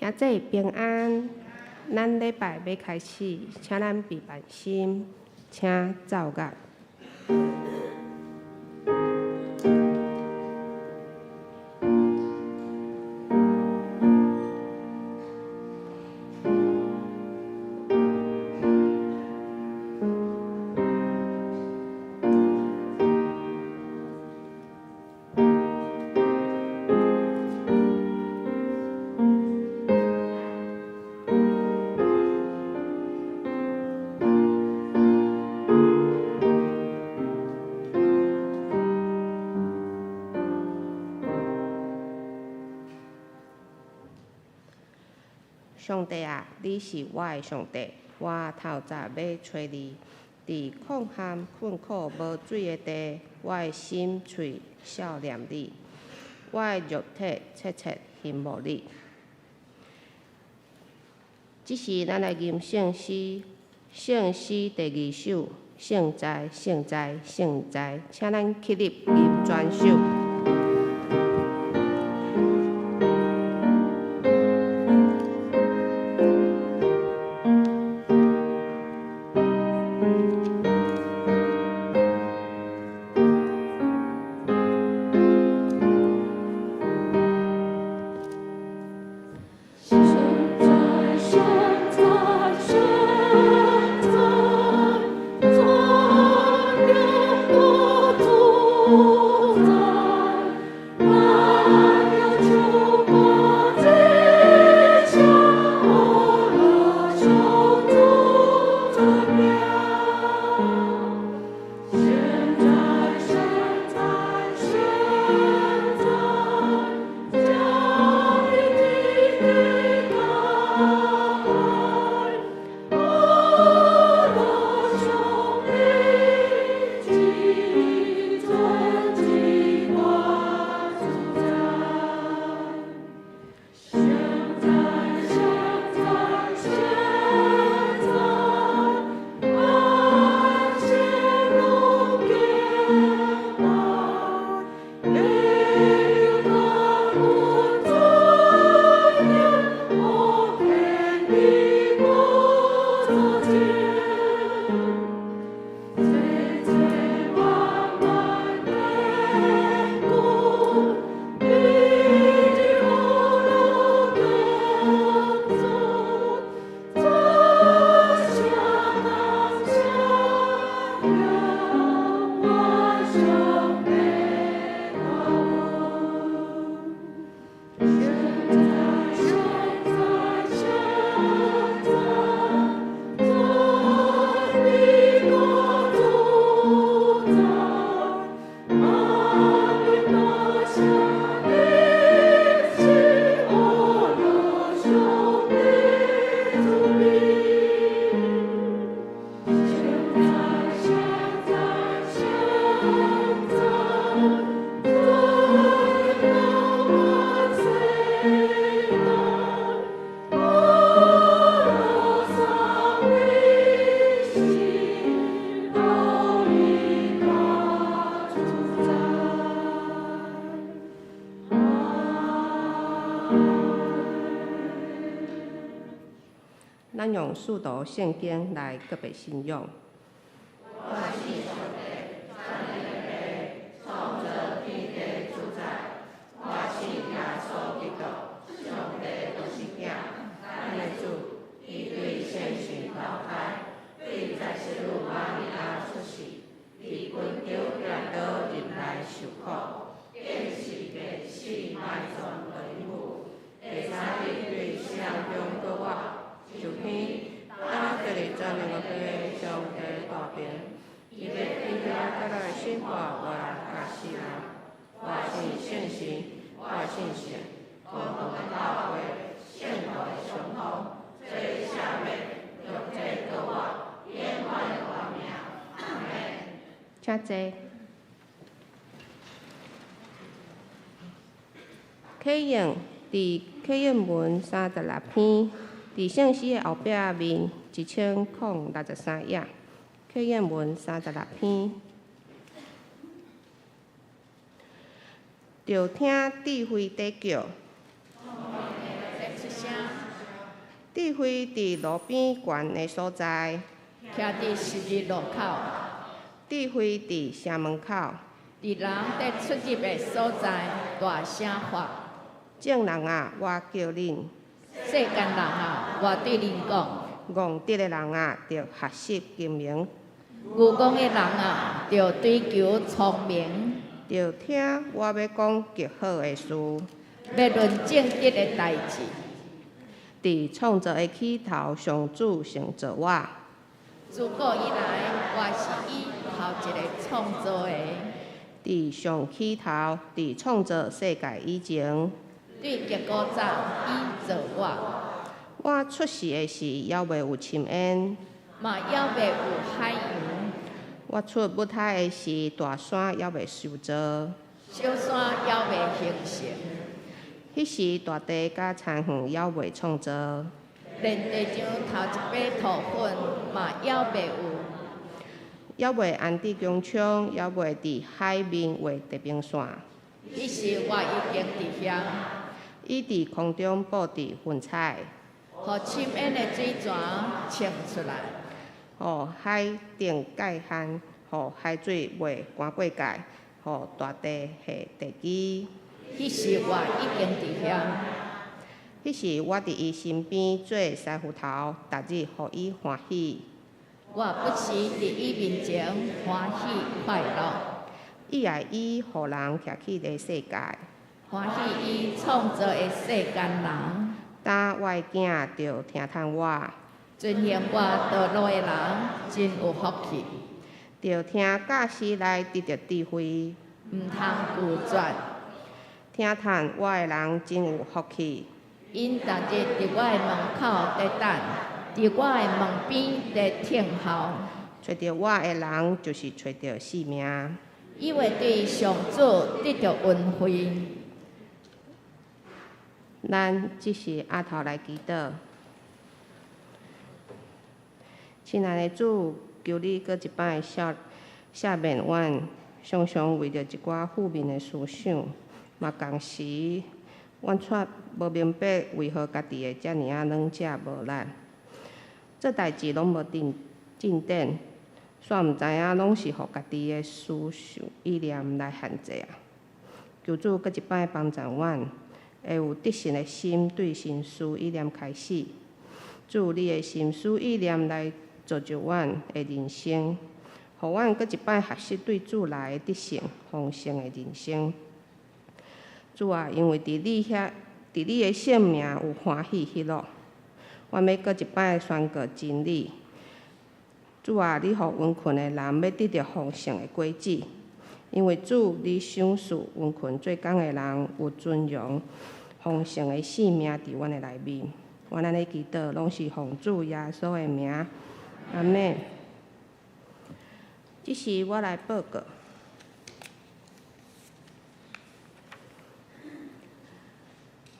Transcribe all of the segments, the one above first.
兄弟平安，咱礼拜要开始，请咱闭目心，请奏乐。上帝啊，你是我的上帝，我透早要找你。伫酷旱困苦无水的地，我的心喙少念你，我的肉体切切羡慕你。这是咱来吟圣诗，圣诗第2首，圣哉，圣哉，圣哉，请咱起立吟全首。咱用四读圣经来告别信仰。我信上帝，三一的父，创造天地主宰。我信耶稣基督，上帝独生子，咱的主，伊对圣神投胎，对在世路玛利亚出世，伫昆场跌倒入来受苦，经死第4埋葬落母，第3日对死人中搁活。受天，当第2站的地上帝大病，伊要天天再来审判活人甲死人。我信圣神，我信神，共同的教会，圣道的相通，做赦免，肉体搁活，永远的活命。阿门。请坐。启应伫启应文36篇。伫圣诗的后壁面1063页，启应文36篇。就听智慧在叫。出声。智慧伫路边悬的所在，徛伫十字路口，智慧伫城门口，伫人得出入的所在大声喊。众人啊，我叫恁；世间人啊，我对恁讲，戆直的人啊，着学习精明，愚公的人啊，着追求聪明，着听我要讲极好的事。要论正直的代志。伫创造的起头，上主成造我。自古以来，我是伊头一个创造的。伫上起头，伫创造世界以前，对极古早，伊造我。我出世的时，还袂有深渊；嘛还袂有海洋。我出母胎的时，大山还袂受造；小山还袂形成。迄时大地甲田园还袂创造，连地上头一把土粉嘛还袂有。还袂安置强冲，还袂伫海面画地平线。迄时我已经伫遐，伊伫空中布置云彩，互深渊的水泉冲出来，互海顶界限，互海水袂赶过界，互大地下地基。迄时我已经伫遐，迄时我伫伊身边做师傅头，逐日互伊欢喜。我不时伫伊面前欢喜快乐，伊爱伊互人徛起个世界，欢喜伊创造的世间人，但我的囝着听叹我，遵行我道路的人真有福气，着听教师来得着智慧，毋通拒绝。听叹我的人真有福气。因逐日伫我的门口在等，伫我的门边在听候。找着我的人，就是找着性命。伊会对上主得到恩惠。咱即是阿头来祈祷，亲爱的主，求你搁一摆赦免阮，常常为着一寡负面的思想，嘛同时，阮却无明白为何家己会遮尔啊软弱无力，做代志拢无进展，煞毋知影拢是互家己的思想意念来限制啊！求主搁一摆帮助阮。会有得胜的心，对心思意念开始，主你的心思意念来造就阮的人生，互阮搁一摆学习对主来的得胜丰盛的人生。主啊，因为伫你的性命有欢喜喜乐，阮要搁一摆宣告真理。主啊，你互温困的人要得到丰盛的果子，因为主你赏赐温困做工的人有尊荣。丰盛的性命伫阮的内面，阮安尼祈祷，拢是奉主耶稣的名，阿们。即是我来报告。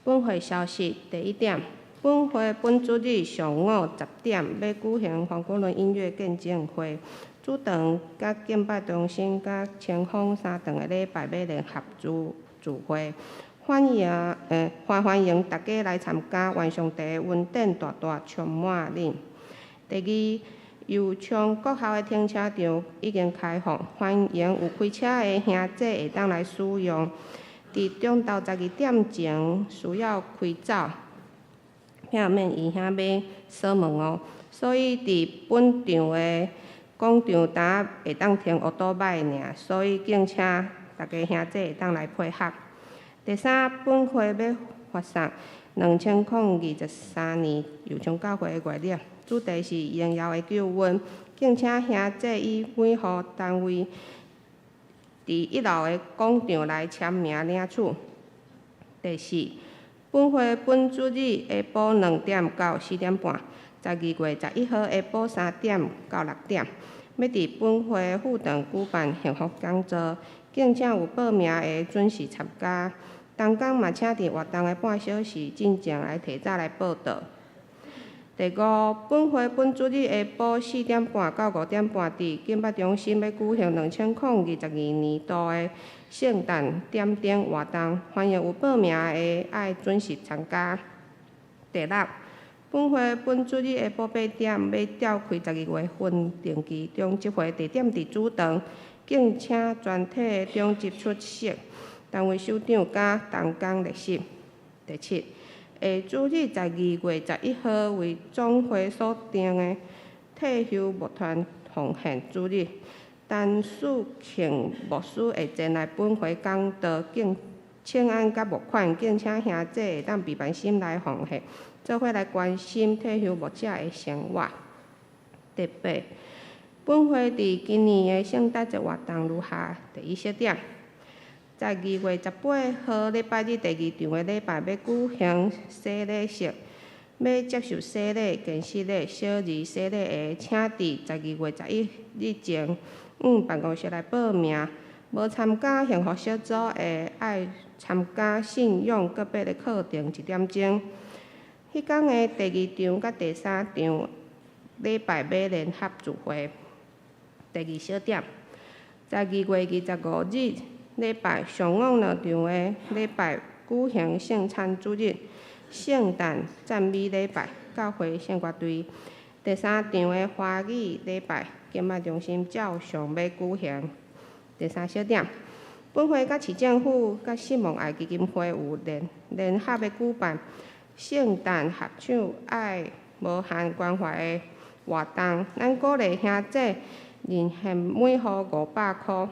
本会消息第一点，本会本主日上午10点要举行黄国伦音乐见证会，主堂甲敬拜中心甲前锋3堂的礼拜要联合聚会。欢迎大家来参加，愿上帝恩典大大充满恁。第二，油厂国校的停车场已经开放，欢迎有开车的兄弟会当来使用。伫中昼12点前需要开走，避免伊遐要锁门哦。所以伫本场的广场呾会当停奥多摆尔，所以敬请大家兄弟会当来配合。第三，本会要发送2023年油厂教会的月历，主题是荣耀的救恩，敬请兄弟以每户单位伫1楼的广场来签名领取。第四，本会本主日下晡2点到4点半，12月11号下晡3点到6点，要伫本会副堂举办幸福讲座，敬请有报名的准时参加。当天嘛，请伫活动的半小时进前来提早来报到。第五，本会本主日下晡4点半到5点半，伫敬拜中心要举行2022年度的圣诞点灯活动，欢迎有报名的爱准时参加。第六，本会本主日下晡8点要召开12月份定期中集会，地点伫主堂，敬请全体中集出席。单位首长甲同工列席。第7，下主日12月11号为总会所定的退休牧团奉献主日，陈树庆牧师会前来本会讲道，请安甲募款，敬请兄弟会当备办心来奉献，做伙来关心退休牧者的生活。第8，本会伫今年的圣诞节活动如下：第1小点，12月18号礼拜日第2场的礼拜要举行洗礼式，要接受洗礼、建洗礼、小儿洗礼的，请伫12月11日前办公室来报名。无参加幸福小组的，爱参加信用个别的课程1点钟。迄天的第2场甲第3场礼拜要联合聚会。第2小点，12月25日礼拜上午2场的礼拜举行圣餐主日、圣诞赞美礼拜、教会献歌队。第3场的华语礼拜，敬拜中心照常要举行。第3小点，本会甲市政府、甲信望爱基金会有联合的举办圣诞合唱爱无限关怀的活动，咱鼓励兄弟认献每户500块，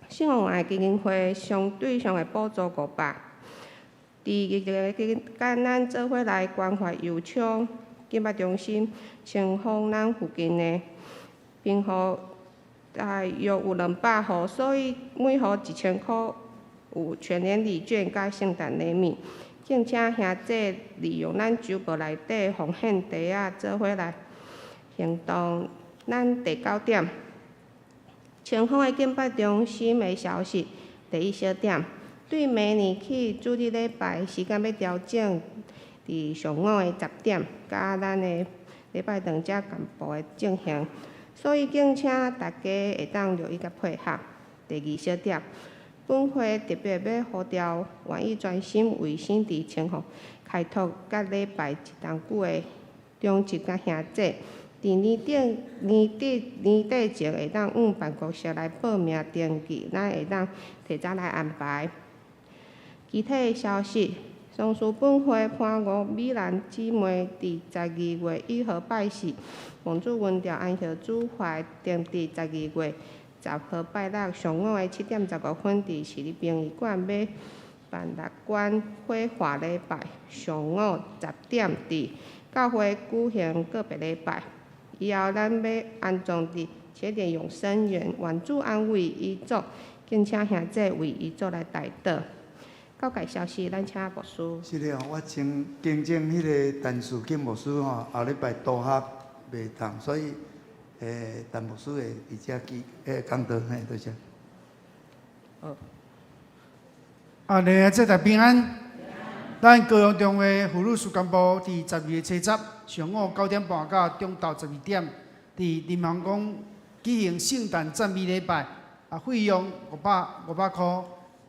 信望爱基金会相对上会补助500。伫日个间咱做伙来关怀油厂、敬拜中心、清风咱附近的平户。大约有200户，所以每户1000块有全年礼券甲圣诞礼物。敬请兄弟利用咱周报内底奉献地仔做伙来行动。咱第9点，清风的敬拜中心的消息。第1小点，对明年起主日礼拜时间要调整伫上午的10点，甲咱的礼拜堂只干部的进行。所以，敬请大家会当留意甲配合。第2小点，本会特别要呼召愿意专心为神伫清风开拓甲礼拜一冬久的中职甲兄弟，伫年底前会当办公室来报名登记，咱会当提早来安排。其他的消息。松树本会番禺美兰姊妹伫12月1号拜祀，王主文调安息主怀定伫12月10号拜六上午的7点15分，伫市立殡仪馆要办6关火化礼拜，上午10点伫教会举行个别礼拜。以后咱要安葬伫起点永生园，愿主安慰遗族，敬请兄弟为遗族来代祷。交界消息，咱请牧师。是的哦，我请更正迄个陈树庆牧师吼，后礼拜多学袂当，所以陈牧师会伫遮讲道，多谢。这大平安。咱高雄中会妇女事工部伫12月7日上午9点半到中昼12点，伫林皇宫举行圣诞赞美礼拜，费用500块。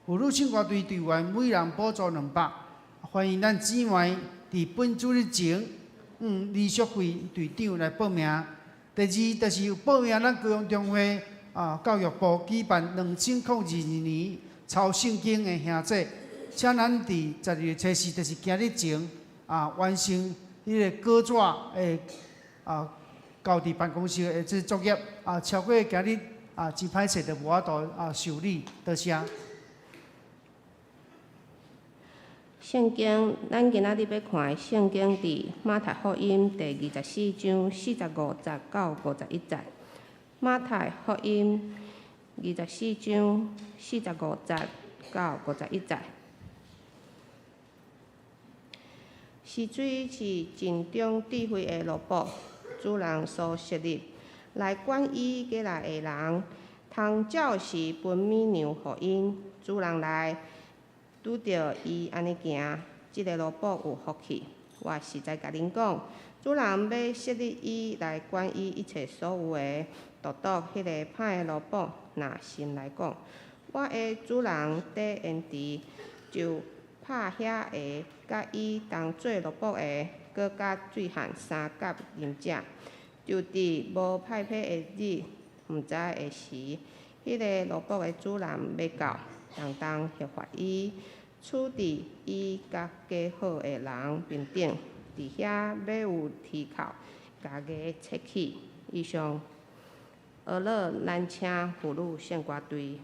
妇女唱歌队队员每人补助200，欢迎咱姊妹伫本主日前，李淑慧队长来报名。第2就是有报名咱高雄中会教育部举办2022年抄圣经的兄弟，请咱伫12月7日，就是今日前完成迄个稿纸的交伫办公室的这作业超过今日真歹势，就无法度受理，多谢。圣经，咱今仔日要看的圣经伫马太福音第24章45节到51节。马太福音24章45节到51节。溪水是真中智慧的萝卜，主人所设立，来管伊过来的人，通照实分米粮互因。主人来。拄着伊安尼行，即个萝卜有福气。我实在甲恁讲，主人要设立伊来管伊一切所有的，独迄个歹的萝卜，若心来讲，我的主人伫因池，就拍遐个甲伊同做萝卜的，搁甲水汉三角忍者，就伫无派批的日，毋知的时，迄个罗卜的主人要到，当当揭发伊，处伫伊甲加好的人面顶，伫遐要有剔扣，家己切去。以上，俄勒咱请妇女献歌队。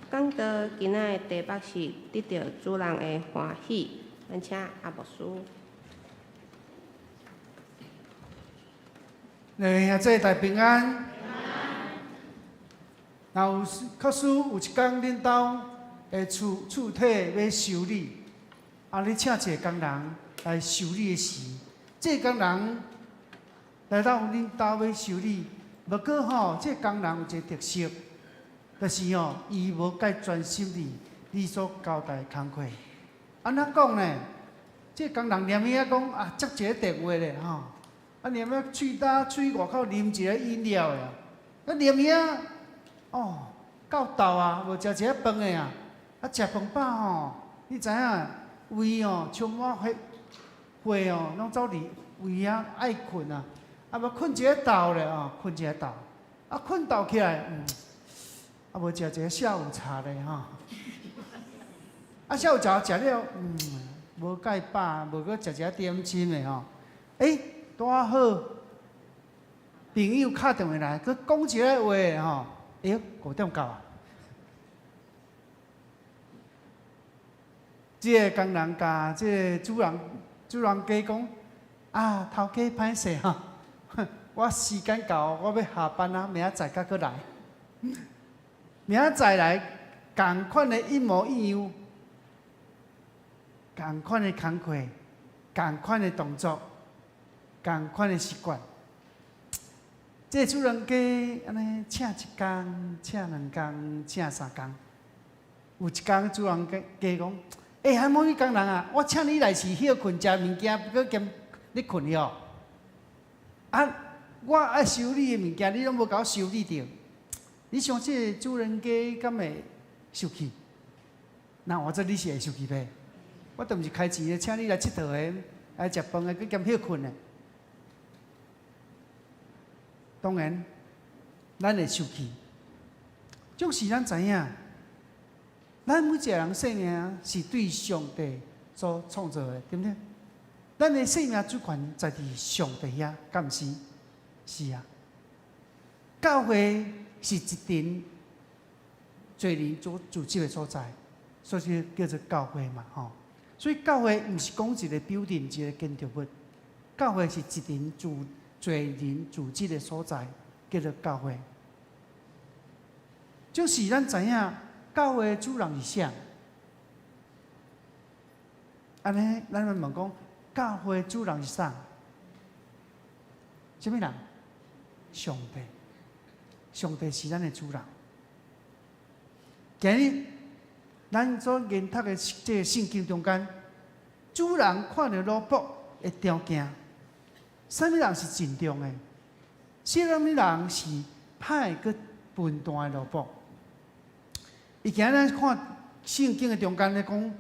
讲到今仔的题目是得到主人的欢喜，咱请阿牧师。兄弟大平安。若有确实有一天恁兜的厝体要修理，你请一个工人来修理的时，这个工人来到恁兜要修理，不过这个工人有一个特色。就是伊无介专心伫你所交代的工课。安怎讲呢？这工人念遐讲接一个电话咧念遐喙外口啉一个饮料的念遐到昼无食一个饭的食饭饱你知影胃充满火拢走伫胃遐爱困要困一个昼咧困一个昼困昼起来无食一个下午茶咧下午茶食了无介饱，无搁食一个点心的拄好朋友敲电话来，佮讲一个话5点到这个工人甲这个主人家讲头家歹势我时间到，我要下班明仔载才搁来。明仔载来，同款的一模一样，同款的工课，同款的动作，同款的习惯。这主人家安尼请一工，请2工，请3工。有一工主人家讲：海某迄工人我请你来是休困食物件，搁兼你困了。我爱修理的物件，你拢无甲我修理着。你想这个主人家敢会生气？那我这你是会生气呗？我都毋是开钱的，请你来佚佗的，来食饭的，佮兼休困的。当然，咱会生气。总是咱知影，咱每一个人生命是对上帝所创造的，对不对？咱的生命主权在伫上帝遐，敢毋是？是啊。教会是一群罪人组织的所在，所以叫做教会嘛，吼。所以教会毋是讲一个标定一个建筑物，教会是一群罪人组织的所在，叫做教会。就是咱知影，教会的主人是啥？安尼，咱们问讲，教会的主人是啥？什么人？上帝。上帝是咱的主人。今日咱所研读的这个圣经中间，主人看到奴仆的条件，什么人是真重的？什么人是歹佮分段的奴仆？伊今日咱看圣经的中间咧讲，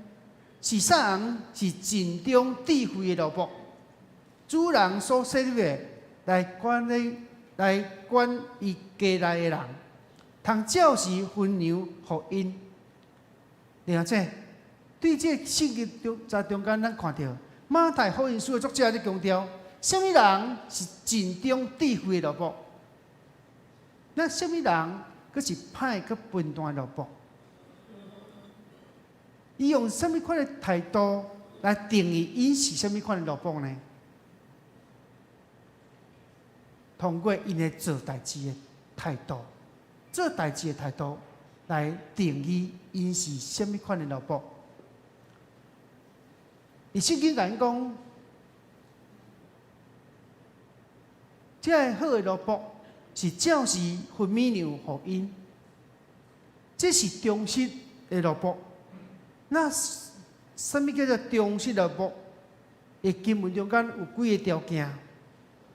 是啥人是真重智慧的奴仆？主人所设立的来管伊家内的人，通照时分粮互因。了解？对这圣经在中间，咱看到马太福音书的作者咧强调，什么人是真重智慧的奴仆？那什么人佫是歹佮分段的奴仆？伊用什么款的态度来定义因是什么款的奴仆呢？通过因的做代志的态度，做代志的态度来定义因是什么款的奴仆。伊圣经甲咱讲，这个好的奴仆是照时分米粮互因，这是忠实的奴仆。那什么叫做忠实奴仆？伊经文中间有几个条件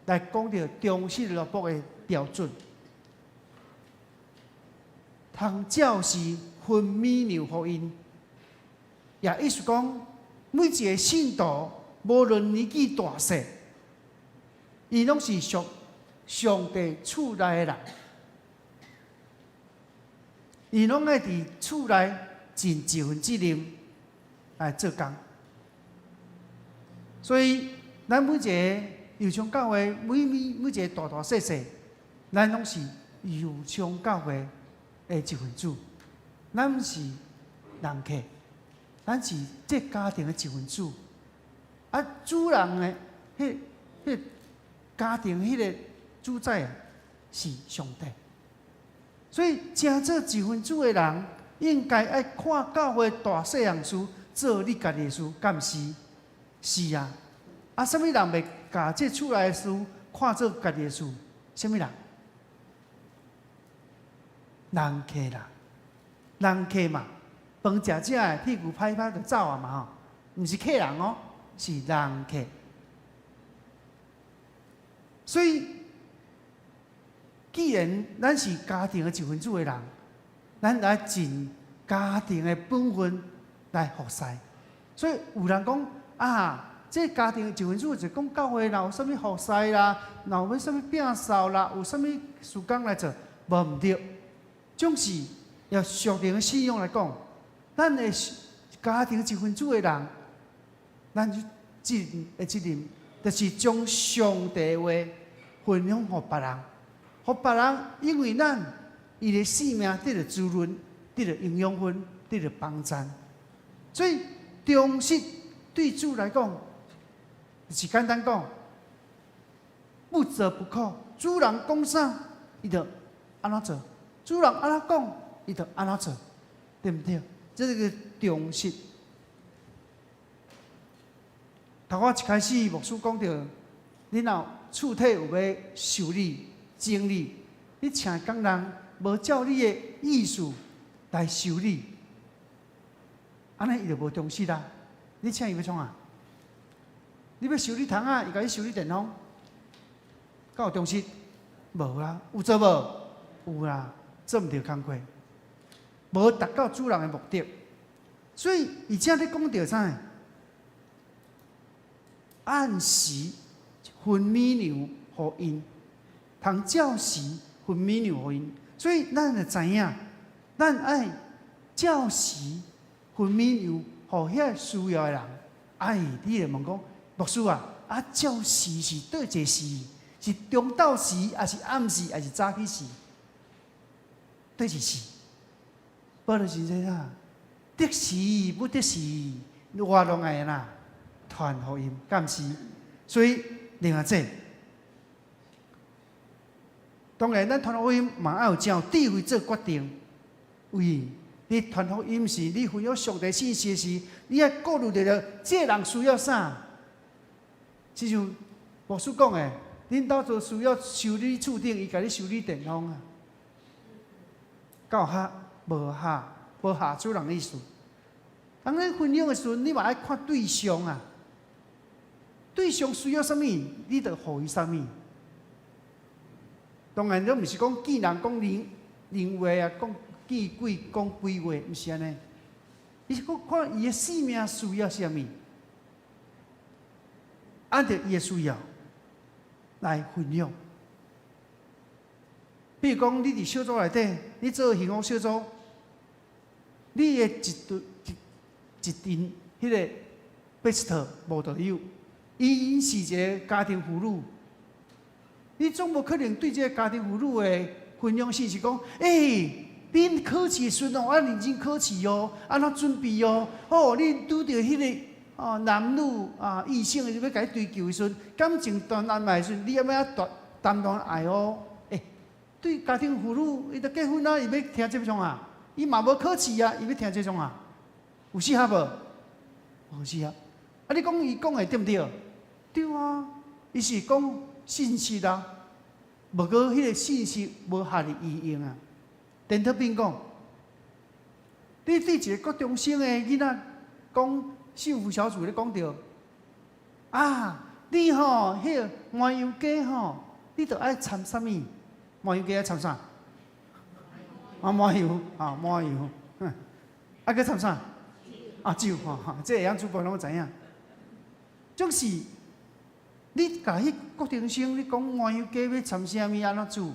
来讲到忠实奴仆的标准。通照时分米粮互因，也意思讲，每一个信徒，无论年纪大小，伊拢是属上帝厝内的人，伊拢爱伫厝内尽一份责任来做工。所以，咱每一个油厂教会，每一个大大小小，咱拢是油厂教会的一份子。咱毋是人客，咱是这家庭的一份子。啊，主人的迄家庭迄个主宰啊，是上帝。所以，真做一份子的人，应该爱看教会大细项事做你家己的事，敢毋是？是啊。啊，什么人袂把这厝内的事看做家己的事？什么人？人客啦，人客嘛，饭食食的，屁股拍拍就走啊嘛吼，毋是客人哦，是人客。所以，既然咱是家庭的一份子的人，咱来尽家庭的本分来服侍。所以有人讲啊，这家庭的一份子就讲教会若有啥物服侍啦，若有啥物摒扫啦，有啥物事工来做，无毋对。总是要属灵的信仰来讲，咱的家庭一份子的人，咱责任就是将上帝的话分享给别人，给别人，因为咱伊的性命得到滋润，得到营养分，得到帮助。所以忠实对主来讲，是简单讲，不折不扣。主人讲啥，伊就安怎做；主人安怎讲，伊就安怎做，对不对？这是个忠实。头我一开始牧师讲到，你若厝体有要修理、整理，你请工人无照你的意思来修理，安尼伊就无忠实啦。你请伊要创啊？你要修理窗啊，伊甲你修理电风，敢有忠实？无啊，有做无？有啦，做毋着工课，无达到主人的目的。所以，伊正咧讲到啥？按时分米粮互因，通照时分米粮互因。所以，咱就知影，咱爱照时分娩又互遐需要的人，你会问讲，牧师啊，照时是倒一个时？是中昼时，还是暗时，还是早起时？倒一时？保罗先生啊，得时不得时，我拢爱啦，传福音，敢是？所以另外这，当然咱传福音嘛要有照智慧做决定。为你传福音时，你分享上帝信息时，你要顾虑到这人需要啥？就像牧师讲的，恁兜做需要修理厝顶，伊甲你修理电风啊，够合无合，无下主人意思。当你分享的时候，你嘛爱看对象啊，对象需要什么，你就予伊什么。当然，咱毋是讲见人讲人话啊，讲见鬼讲鬼话，毋是安尼。伊是讲看伊的生命需要什么，按照伊的需要来分享。比如讲，你伫小组内底，你做幸福小组，你的一阵迄个 best 无就有，伊是一个家庭妇女，你总无可能对这个家庭妇女的分享信息讲，恁考试的时阵哦，认真考试哦，安怎准备哦？哦，你拄着迄个男女异性要甲伊追求的时阵，感情断安排的时阵，你要担当爱哦。对家庭妇女，伊都结婚啊，伊要听这种啊？伊嘛无考试啊，伊要听这种啊？有适合无？无适合。你讲伊讲的对毋对？对啊，伊是讲信息啊，无过迄个信息无合理意用啊。陈特斌讲，你对一个国中生的囡仔讲幸福小组咧讲着你迄个麻油鸡你着爱掺啥物？麻油鸡爱掺啥？麻油麻油，佮掺啥？酒这会晓煮饭拢知影。总是你甲迄国中生，你讲麻油鸡要掺啥物安怎煮？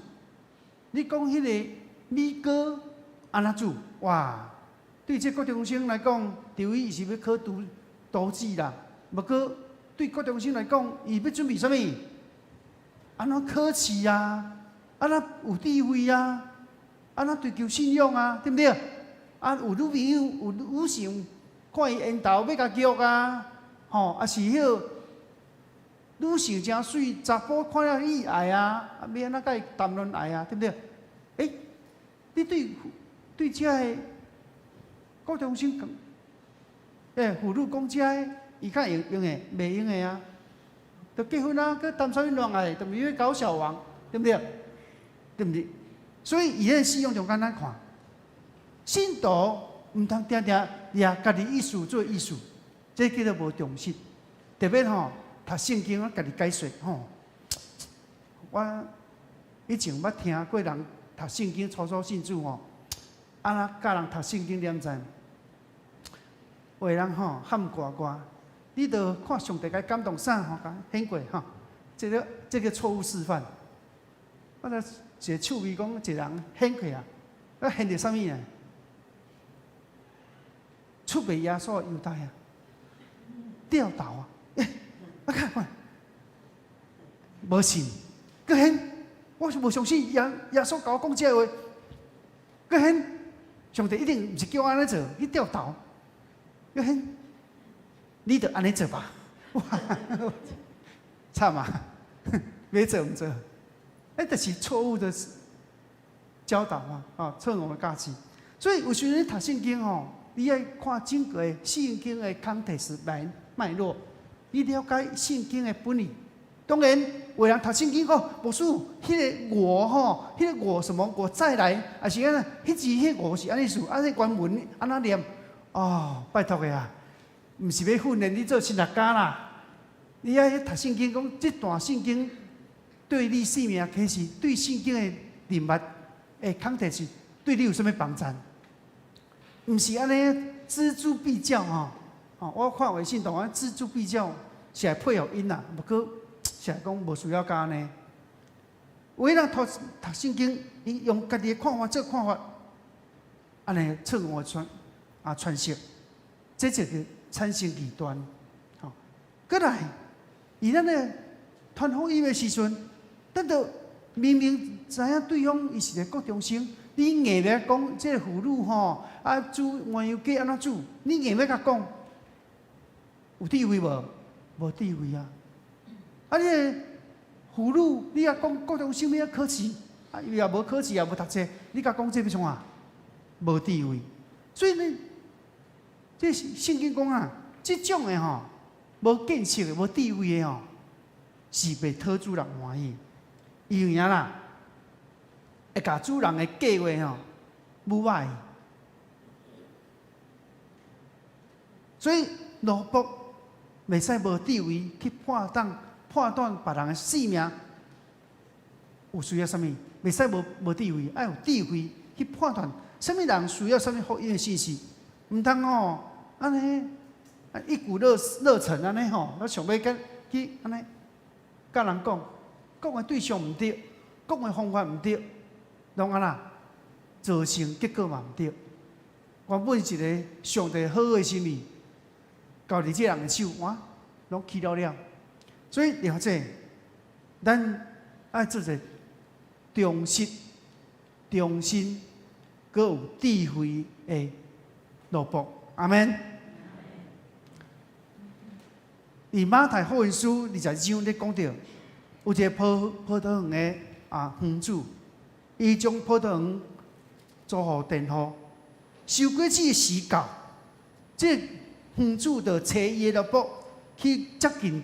你讲迄个米糕安怎煮？哇！对这国中生来讲，除非伊是要考都市啦，无过对国中生来讲，伊要准备啥物？安怎考试啊？安怎有智慧啊？安怎追求信仰啊？对不对？有女朋友，有女性，看伊缘投要甲约啊，是迄个女性真水，查甫看了意爱啊，要安怎甲伊谈论爱啊？对不对？你对这个国中生讲，妇女讲这个，伊较用的，袂用的啊。就结婚啊，佮谈啥物恋爱，就咪要搞小王，对不对？对不对？所以伊个信用中间咱看，信徒毋通定定掠家己意思做意思，这叫做无重视。特别读圣经啊，家己解说我以前捌听过人读圣经初初信主安那教人读圣经念赞，有的人喊呱呱，你着看上帝甲感动啥甲显过这个错误示范。我一个趣味讲，一个人显过显着啥物呢？出卖耶稣犹太吊头看，无信，佮显，我是无相信耶稣甲我讲这话，佮显，上帝一定毋是叫我安尼做，去吊头，佮显，你着安尼做吧，哇，惨啊，要做毋做？就是错误的教导错误的教示。所以有时阵读圣经你要看整个圣经的 context 脉络，你了解圣经的本意。当然，有人读圣经牧师，迄个我迄个我什么我再来，还是安那？迄字迄我是安尼数，安尼原文安那念？拜托的啊，毋是要训练你做神学家啦。你要读圣经讲，这段圣经对你生命启示，对圣经的人物的 context， 对你有啥物帮助？毋是安尼锱铢必较我看微信同锱铢必较是来配合因啦，不过是来讲无需要加呢。有的人读圣经，伊用家己的看法做看法，安尼错误传说，这就叫产生异端。好，过来，以咱咧传福音的时阵，咱就明明知影对方伊是个国中生，你硬要讲这妇女吼煮麻油鸡安怎煮，你硬要甲讲，有地位无？无地位啊！啊，你妇女你也讲国中生要考试，啊，伊也无考试也无读册，你甲讲这要创啊？无地位。所以呢，这圣经讲啊，这种的吼，无见识的、无地位的吼，是被讨主人欢喜。因为啊啦，会甲主人的计划吼腐败。所以罗卜袂使无地位去判断别人的性命，有需要啥物？袂使无地位，要有智慧去判断啥物人需要啥物福音的信息。毋通吼安尼一股热忱安尼吼，我想要去安尼甲人讲的对象毋对，讲的方法毋对，拢安那造成结果嘛毋对。原本一个上帝好的心意，交伫这人的手，哇，拢去了。所以了解，咱爱做者忠实、忠心，佮有智慧的路卜。阿门。伫马太福音书20章咧讲到，有一个葡萄园的园主，伊将葡萄园租互佃户，收果子的时到，这园主就找伊的路卜去接近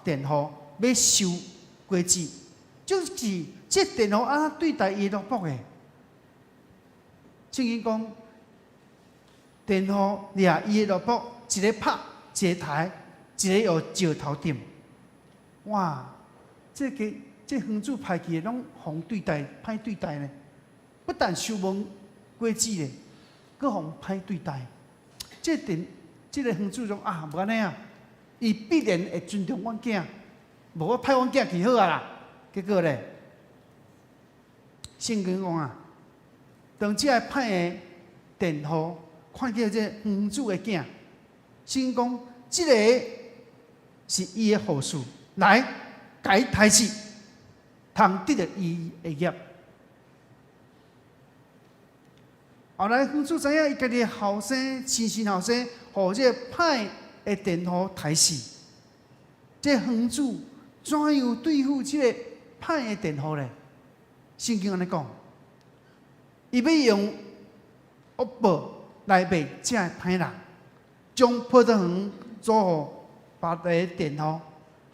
佃户，要收果子，就是这佃户安怎对待伊的路卜的？圣经讲，佃户掠伊的路卜，一个拍，一个抬，一个又石头顶。哇！这园主歹去拢互歹对待呢，不但收无果子呢，阁互歹对待。这个园主说无安尼啊，伊必然会尊重阮囝，无我派阮囝去好啊啦。结果咧，圣经讲啊，当这个歹的佃户看到这园主的囝，圣经讲，这个是伊的后事，来，甲伊杀死，通得着伊的业。后来园主知影伊家己后生亲后生，互这歹的佃户杀死。这园主怎样对付这个歹的佃户呢？圣经安尼讲，伊要用恶报来卖这歹人，将葡萄园租互别个佃户，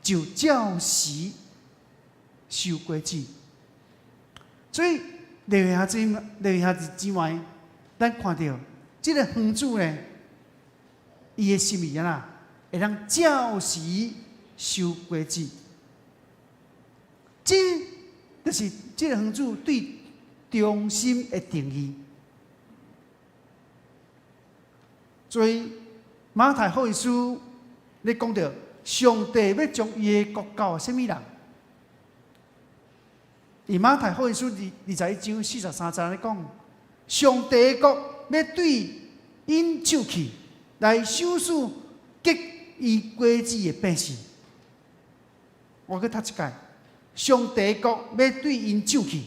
就照时收果子。所以利未下之外，咱看到这个园主呢，伊的心意啊，会当照时收果子。这就是这个园主对忠心的定义。所以马太福音书咧讲到，上帝要将伊的国交什么人？以马太福音书21章43节咧讲，上帝的国要对因手去，来收拾结伊果子的百姓。我去读一届，上帝的国要对因手去，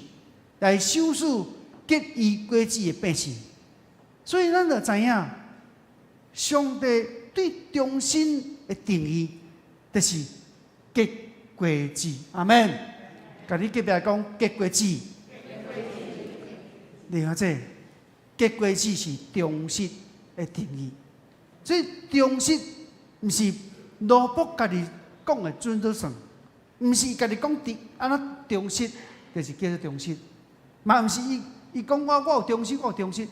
来收拾结伊果子的百姓。所以咱就知影，上帝对忠心的定义，就是结果子。阿门。甲你隔壁讲结果子，你看这结果子是忠实的定义。所以忠实毋是罗卜家己讲的准则算，毋是家己讲安怎忠实，就是叫做忠实。嘛毋是伊讲我有忠实，我有忠实。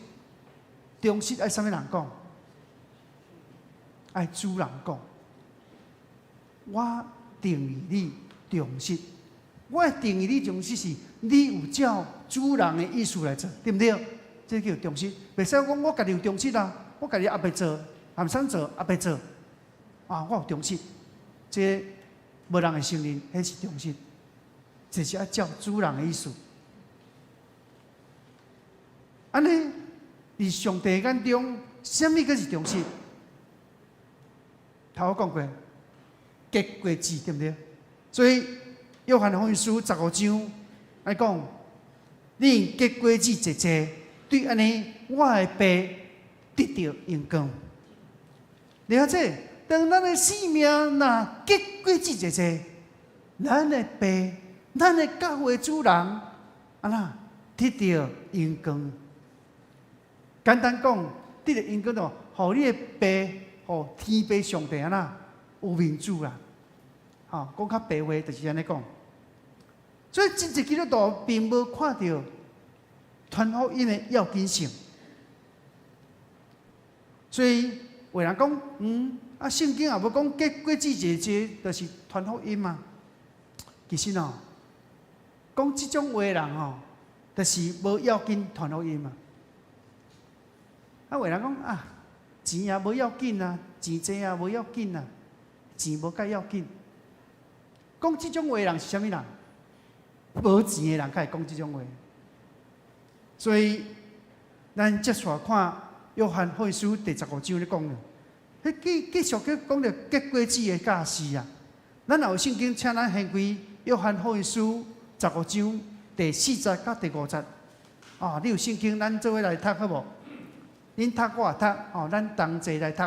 忠实爱啥物人讲？爱主人讲。我定义你忠实。我定义你忠实是，你有照主人的意思来做，对不对？这叫忠实。袂使讲我家己有忠实啊，我家己也袂做，也毋想做，也袂做。我有忠实，这无人会承认，迄是忠实，就是要照主人的意思。安尼，伫上帝眼中，什么才是忠实？头我讲过，结果子对不对？所以约翰福音书15章来讲，恁结果子济济，对安尼，我的爸得到荣光。了解？当咱的生命若结果子济济，咱的爸，咱的教会主人，安那得到荣光。简单讲，得到荣光就，互你的爸，互天父上帝安那有面子啦。吼，讲较白话就是安尼讲。所以真正基督徒并无看到传福音的要紧性。所以有人讲，圣经也无讲结果子济济，就是传福音嘛。其实哦，讲即种话的人哦，就是无要紧传福音嘛。有人讲啊，钱也无要紧啊，钱济也无要紧啊，钱无介要紧。讲即种话的人是啥物人？无钱的人才会讲即种话。所以，咱接续看约翰福音书第15章咧讲了，迄继续去讲着结果子的假释啊。咱若有圣经，请咱掀开约翰福音书15章第4节到第5节。你有圣经，咱做伙来读好无？恁读我也读，咱同齐来读。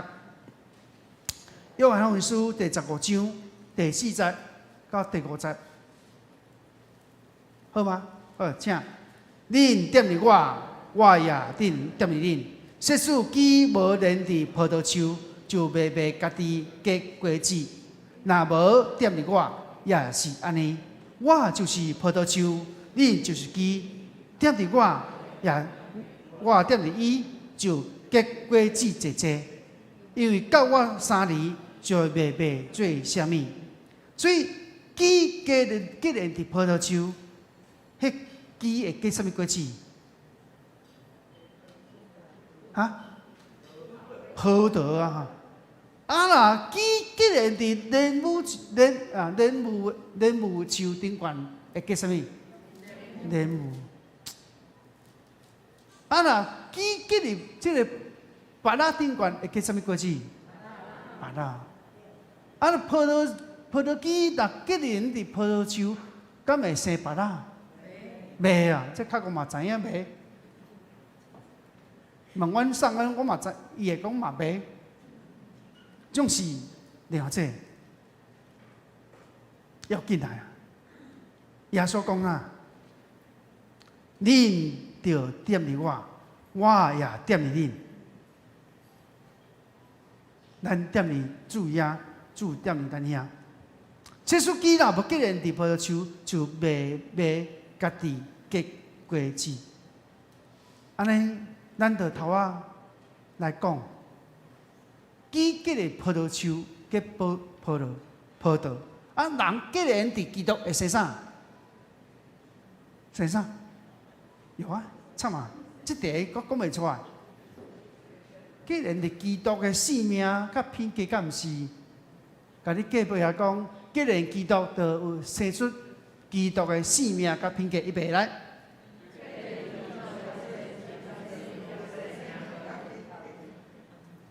约翰福音书第15章第4节到第5节，好吗？好，请。恁惦伫我，我也惦伫恁。设使枝无连伫葡萄树，就袂卖家己结果子。若无惦伫我，也是安尼。我就是葡萄树，恁就是枝。惦伫我，我惦伫伊，就结果子济济。因为到我3年，就袂卖做啥物。所以枝结连伫葡萄树，迄枝会结什么果子？葡萄啊！若枝结连伫莲雾树顶悬，会结什么？莲雾。若枝结伫这个芭乐顶悬，会结什么果子？芭乐。葡萄枝若结连伫葡萄树，敢会生芭乐？袂啊！这较我嘛知影袂。问阮送阮，我嘛知，伊会讲嘛袂。总是了解，要紧来啊！耶稣讲啊，恁着惦伫我，我也惦伫恁。咱惦伫主耶，主惦伫咱遐。这树枝若无结连伫葡萄树，就袂卖家己结果子。安尼，咱着头仔来讲，枝结伫葡萄树结葡萄。人结连伫基督会生啥？生啥？有啊，惨啊！即题我讲袂出来。结连伫基督的性命，甲品格，甲毋是？甲你隔壁遐讲，结连基督就有生出基督的性命，甲品格，预备来。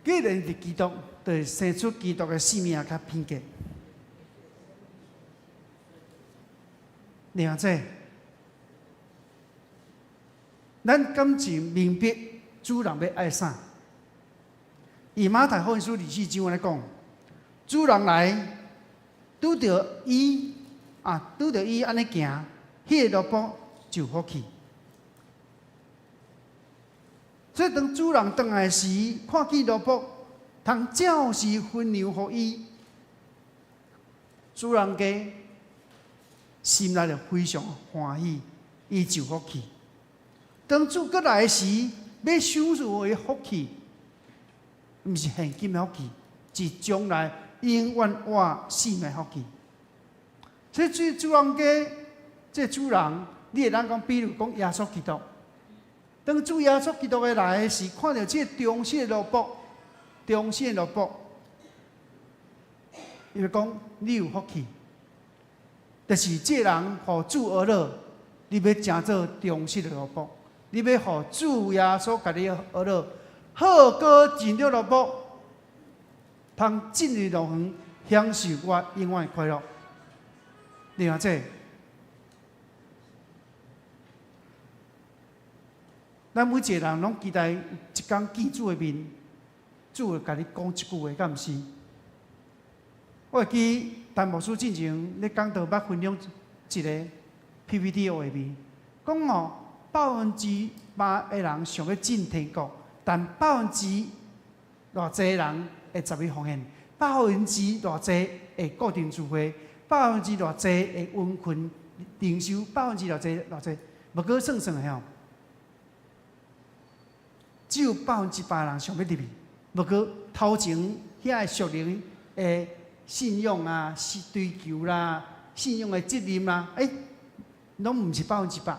结连伫基督，就会生出基督的性命，甲品格。了解？咱敢是明白主人要爱啥？以马太福音书24章来讲，主人来拄着伊安尼行，迄个路步就好去。所以当主人转来时，看见路步，通照实分粮互伊，主人家心内就非常欢喜，伊就好去。当主过来时，要享受的福气，毋是现今的福气，是将来永远活生命的福气。所以主人家，这主人，你会当讲，比如讲耶稣基督，当主耶稣基督的来时，看到这忠心的路步，伊就讲你有福气。但是这人互主而乐，你要正做忠心的路步。你要互主耶稣甲你学乐，好过进入乐幕，通进入乐园，享受我永远的快乐。你看这，咱每一个人拢期待有一天见主的面，主会甲你讲一句话，敢毋是？我会记陈牧师进前咧讲道捌分享一个 PPT 的画面，讲8%的人想要进天国，但偌济人会十一奉献，偌济会固定聚会，偌济会温群灵修，偌济，无过算算的吼，只有8%的人想要入去，无过头前遐个属灵的信仰啊、追求啦、信仰的责任啦，拢毋是100%，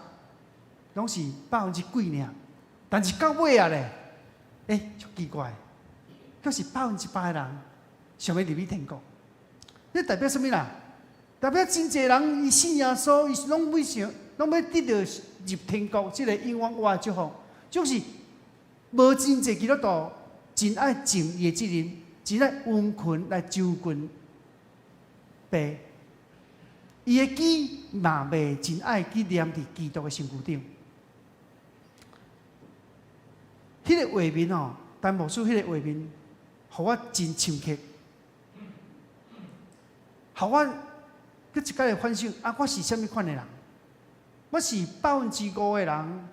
拢是几尔。但是到尾啊咧，足奇怪，却是8%的人想要入去天国。这代表什么啦？代表真侪人伊信耶稣，伊拢要得到入天国，这个永远活的祝福。就是无真侪基督徒真爱尽伊的责任，真爱温群来周群拜。伊的记嘛袂真爱去念伫基督的身躯顶。迄个画面陈牧师迄个画面，互我真深刻，互我搁一摆来反省我是啥物款的人？我是5%的人，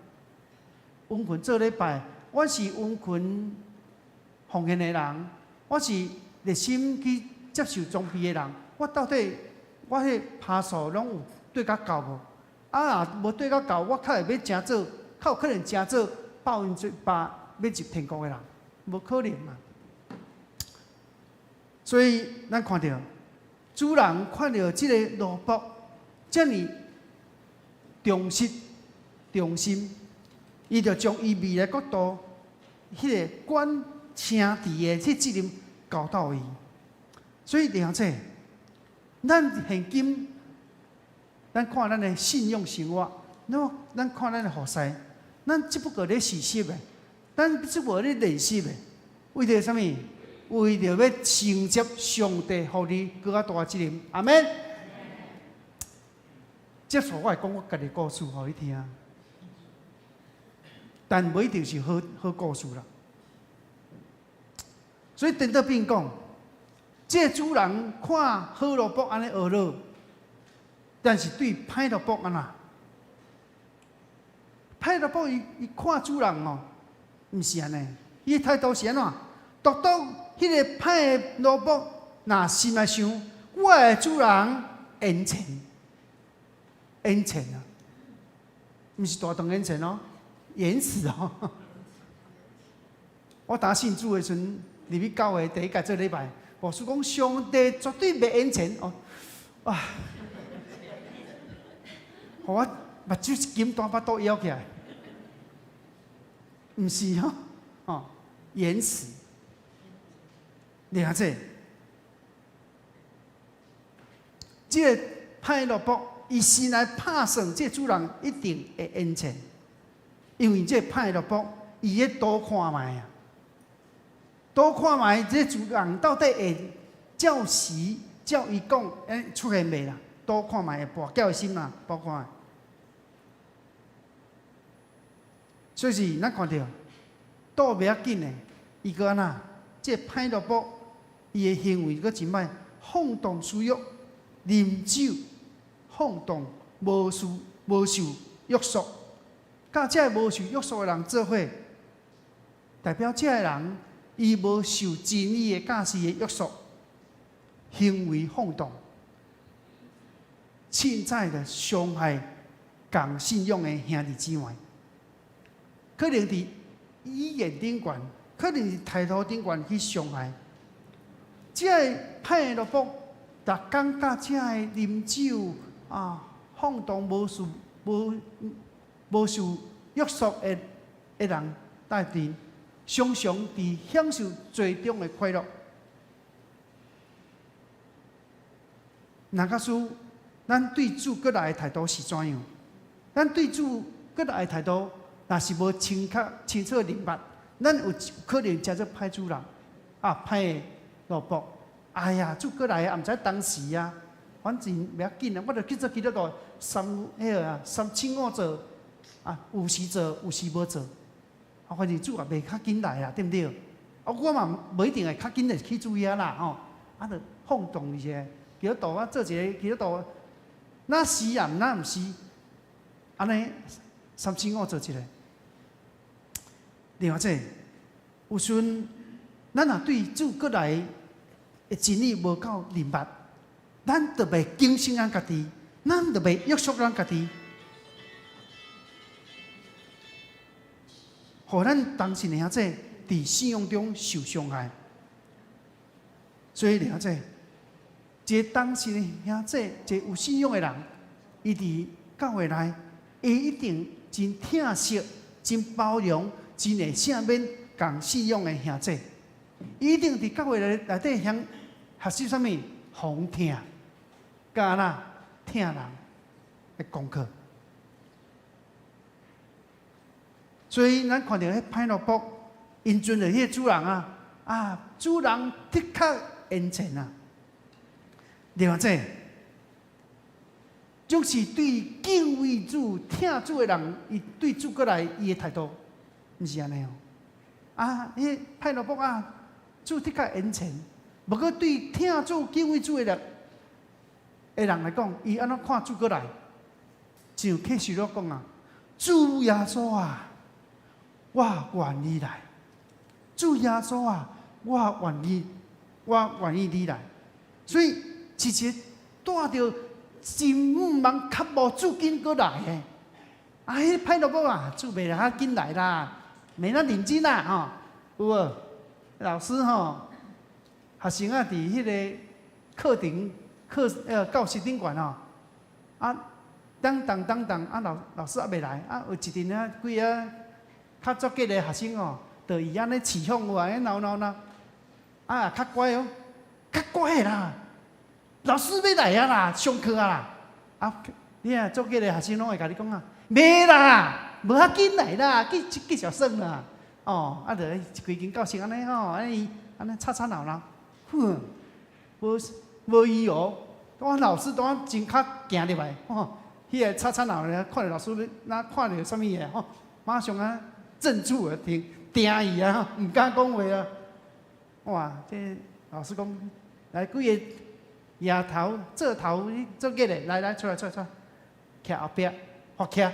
温群做礼拜，我是温群奉献的人，我是热心去接受装备的人。我到底我迄趴数拢有对甲够无？若无对甲够，我较会要真做，较有可能真做8%要入天国的人，无可能嘛。所以咱看到主人看到这个罗卜这么重视、重心，伊就将伊未来国度迄个管城池的这责任交到伊。所以了解，咱现今，咱看咱的信用生活，咱看咱的服侍，咱只不过咧实习的，咱只不过咧练习的，为着什么？为着要承接上帝予你更加大的责任。阿门。接受我会讲我家己故事互你听，但无一定是好故事啦。所以陈德斌讲，这主人看好萝卜安尼学了，但是对歹萝卜安那？歹萝卜伊看主人毋是安尼，伊态度是安怎？独独迄个歹的萝卜，若心来想，我的主人恩情啊，毋是大肠恩情言辞我当信主的时阵，入去教会第一届做礼拜，牧师讲上帝绝对袂恩情互我目睭一金大巴肚摇起来，毋是言辞。你看这个歹萝卜，伊先来拍算，这主人一定会恩情，因为这歹萝卜，伊咧多看卖啊，多看卖这主人到底会照时照伊讲，出现未啦？多看卖会跋叫伊心嘛，多看。所以是咱看到，倒袂要紧的，伊个安那，这歹萝卜。伊的行为阁真歹，放荡私欲，啉酒，放荡无受约束，甲这无受约束的人做伙，代表这个人伊无受真理的教示的约束，行为放荡，凊彩的伤害共信仰的兄弟姊妹，可能伫语言顶悬，可能是态度顶悬去伤害。这个歹萝卜，逐工甲这个啉酒放荡无受约束的人带阵，常常伫享受最终的快乐。那假使咱对主搁来的态度是怎样？咱对主搁来的态度，若是无清楚明白，咱有可能叫做歹主人啊，歹萝卜。哎呀，主过来啊，毋知当时啊，反正袂要紧啊，我着去做基督徒三请我做啊，有时做，有时无做。啊，反正主也袂较紧来啦，对毋对？啊，我嘛无一定会较紧的去注意啊啦，吼，啊，着放纵一下，基督徒啊，做一个基督徒，那是啊，那毋是，安尼三请我做一个。另外者，有时阵，咱若对主过来的真理无够明白，咱就袂警醒咱家己，咱就袂约束咱家己，互咱当时的兄弟伫信仰中受伤害。所以兄弟，一个当时的兄弟，一个有信仰的人，伊伫教会内，伊一定真疼惜、真包容。真会正面共信仰的兄弟，一定伫教会内底学习啥物？防听，甲安那听人的功课。所以咱看到迄歹萝卜，因尊的迄个主人啊，主人的确恩情啊。另外者，总是对敬畏主、听主的人，伊对主过来伊的态度。毋是安尼哦，啊，迄歹萝卜啊，主的确恩情。不过对听主、敬畏主的人来讲，伊安怎看主过来？像启示录讲啊，主耶稣啊，我愿意来。主耶稣啊，我愿意你来。所以是一个带着真毋茫较无主紧过来的。啊，迄歹萝卜啊，主袂较紧来啦。没那认真啦，吼，有无？老师吼，学生啊，伫迄个教室顶悬吼，啊，当，啊，老师也未来，啊，有一阵啊，几啊较足格的学生哦，就伊安尼起哄有安尼闹，啊，较乖哦，较乖啦，老师要来啊啦，上课啊啦，啊，你啊足格的学生拢会甲你讲啊，没啦。无要紧来啦，继续算啦。哦，啊，就规间教室安尼吼，安尼吵闹，哼，无伊哦。我老师当真较行入来，吼，迄个吵闹咧，看到老师那看到啥物嘢，吼，马上啊镇住啊，定伊啊，毋敢讲话啊。哇，这老师讲，来几个丫头做头做个咧，来出来，徛后壁发徛，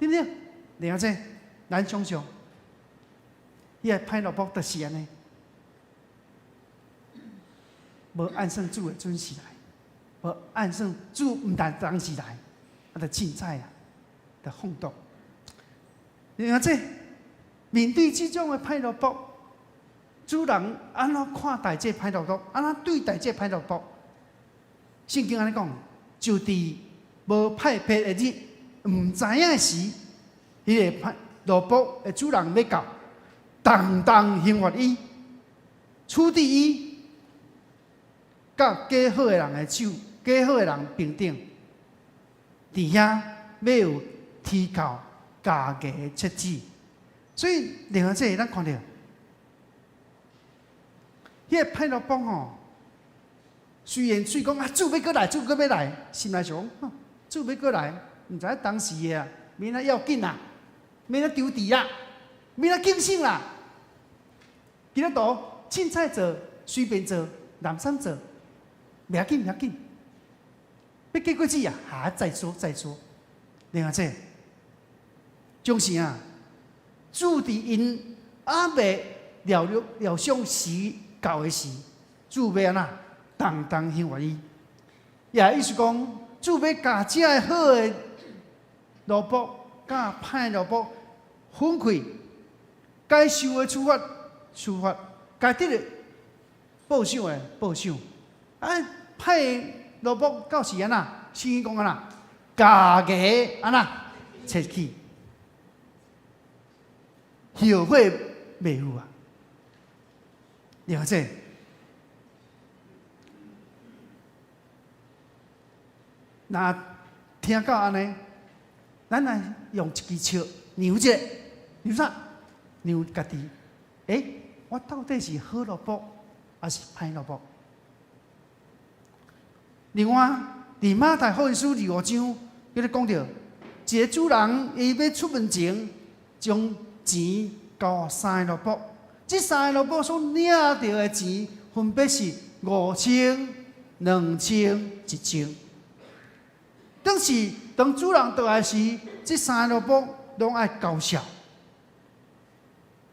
对不对？然后这，咱想想，迄个歹萝卜就是安尼，无按算主的准时来，无按算主毋当时来，啊，就凊彩啊，就放毒。然后这，面对这种的歹萝卜，主人安怎看待这歹萝卜？安怎对待这歹萝卜？圣经安尼讲，就伫无派别的日，毋知影的时。迄个萝卜的主人要到，当刑罚伊，处置伊，甲假好的人的手，假好的人平等，伫遐要有提高家己的切子。所以另外这咱看到，迄个歹萝卜吼，虽然讲啊，主要过来，心内想，主要过来，毋知当时的啊，免那要紧啦。免那丢地啦，免那警醒啦。基督徒凊彩做，随便做，懒散做，袂要紧。要结果子啊，再说。另外这，总是啊，主伫因还未疗伤时到的时，主要安那当刑罚伊。也意思讲，主要甲这个好的萝卜。甲歹萝卜分开，该受的处罚，该得的报赏的报赏。啊，歹萝卜到时安那，圣经讲安那，家己安那切去，后悔袂有啊。了解？那听到安尼。咱来用一支笑，牛者，为啥？让家己，我到底是好萝卜还是歹萝卜？另外，伫马太福音书25章，佢咧讲到，一个主人伊要出门前，将钱交3个萝卜，这3个萝卜所领到的钱，分别是5000、2000、1000。但是当主人倒来时，这3个萝卜拢爱交销。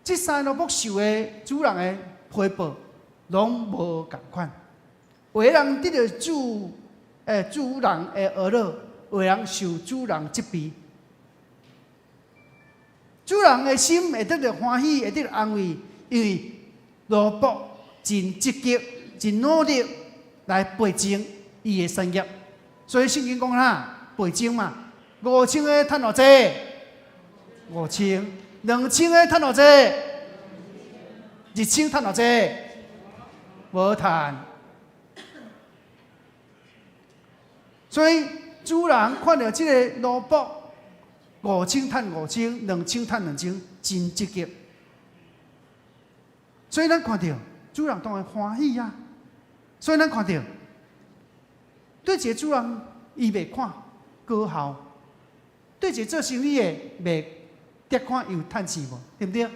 这3个萝卜受的主人的回报，拢无共款。有的人得到主人的呵乐，有的人受主人责备。主人的心会得到欢喜，会得到安慰，因为萝卜真积极、真努力来培种伊的产业。所以圣经讲啦，培种嘛，5000个赚偌济，5000；2000个赚偌济，1000赚偌济，无赚。所以主人看到这个萝卜，5000赚5000，2000赚2000，真积极。所以咱看到主人当然欢喜啊。所以咱看到对一个主人，伊袂看高效；对一个做生意的，袂得看伊有趁钱无，对不对？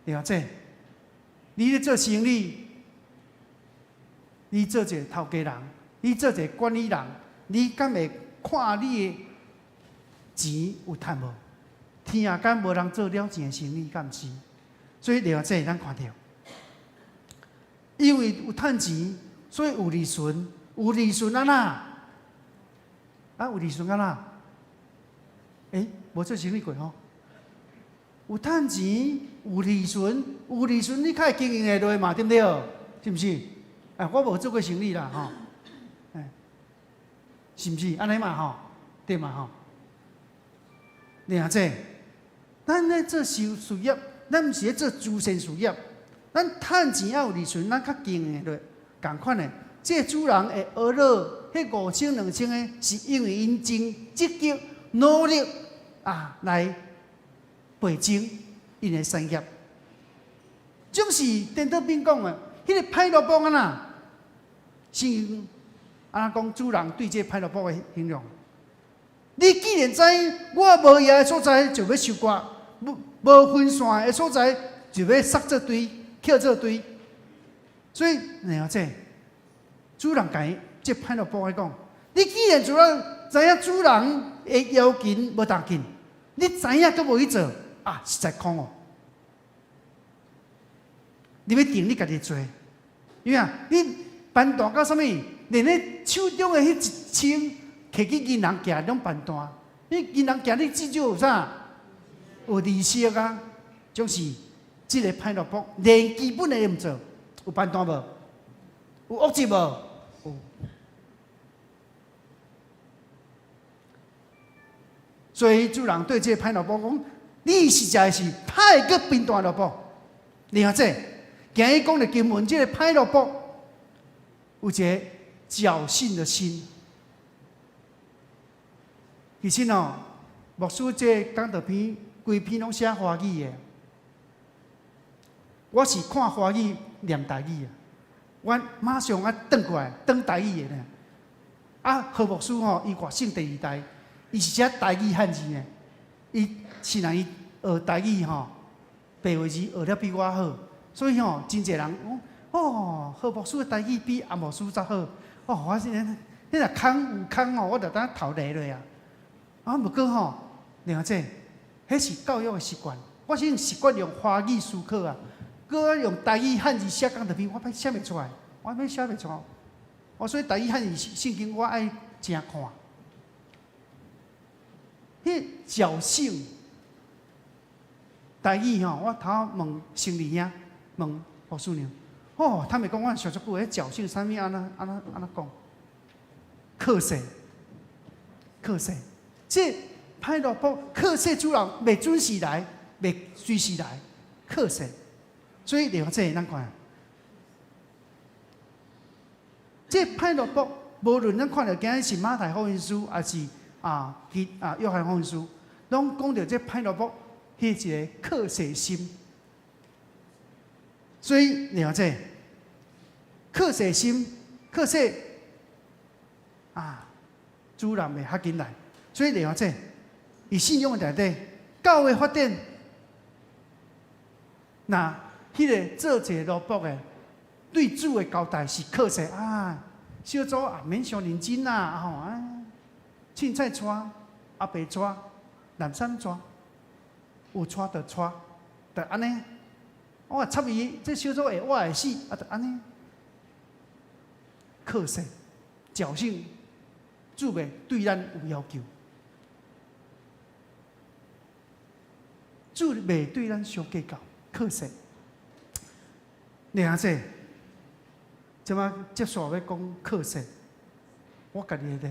对啊，这你咧做生意，你做一个头家人，你做一个管理人。你敢会看你的钱有趁无？天啊，敢无人做了钱的生意，敢毋是？所以另外这咱看到，因为有趁钱，所以有利润。有利润安那？有利润安那？无做生意过吼。有趁钱，有利润，你较会经营下落嘛，对不对？是毋是？我无做过生意啦，吼。是毋是？安尼嘛吼，对嘛吼？另这，咱咧做事业，咱毋是咧做慈善事业，咱趁钱也有利润，咱较经营落共款的。这主人的呵乐，迄5000、2000的，是因为因真积极努力来培种因的产业。总是颠倒边讲的，迄个歹萝卜安那，是。安那讲主人对这歹萝卜的形容，你既然知我无业的所在就要收割，无分线的所在就要塞做堆、捡做堆，所以然后这主人甲伊这歹萝卜来讲，你既然知影主人的要求无当紧，你知影佫无去做实在空哦。你要定你家己做，因为你办大到啥物？连咧手中的迄1000，摕去银行寄拢办单。你银行寄你至少有啥？有利息啊！就是即个歹萝卜，连基本的都毋做，有办单无？有恶质无？有。所以主人对这个歹萝卜讲：你实在是歹个变大萝卜。另外这，今日讲的经文，这个歹萝卜有一个侥幸的心。其实牧师这讲道篇规篇拢写华语的，我是看华语念台语的，我马上转过来转台语的呢。何牧师伊外省第2代，伊是写台语汉字的，伊是让伊学台语白话字学了比我好，所以真侪人讲何牧师的台语比阿牧师则好。我是迄若空有空我就当头犁落啊。不过另外这，迄是教育的习惯。我是习惯用华语思考啊，搁用台语汉字写讲道篇，我歹写袂出来，我歹写袂出来。所以台语汉字圣经我爱正看。迄侥幸台语我头问生理兄，问胡师娘。他们讲我小足久，迄侥幸啥物安那讲？克谁？这歹萝卜克谁主人袂准时来，袂随时来，克谁？所以另外这咱看，这歹萝卜无论咱看到今日是马太福音书，还是约翰福音书，拢讲到这歹萝卜，迄一个克制心。所以了解克制心，克制自然会较紧来。所以了解，以信仰的内底，教会发展，那迄个做一个萝卜的，对主的交代是克制小组免伤认真凊彩带，阿伯带，南山带，有带就带，就安尼。我插伊，这小组我会死，就安尼。克制，侥幸，主袂对咱有要求，主袂对咱伤计较，克制。了解，即摆接续要讲克制，我家己的。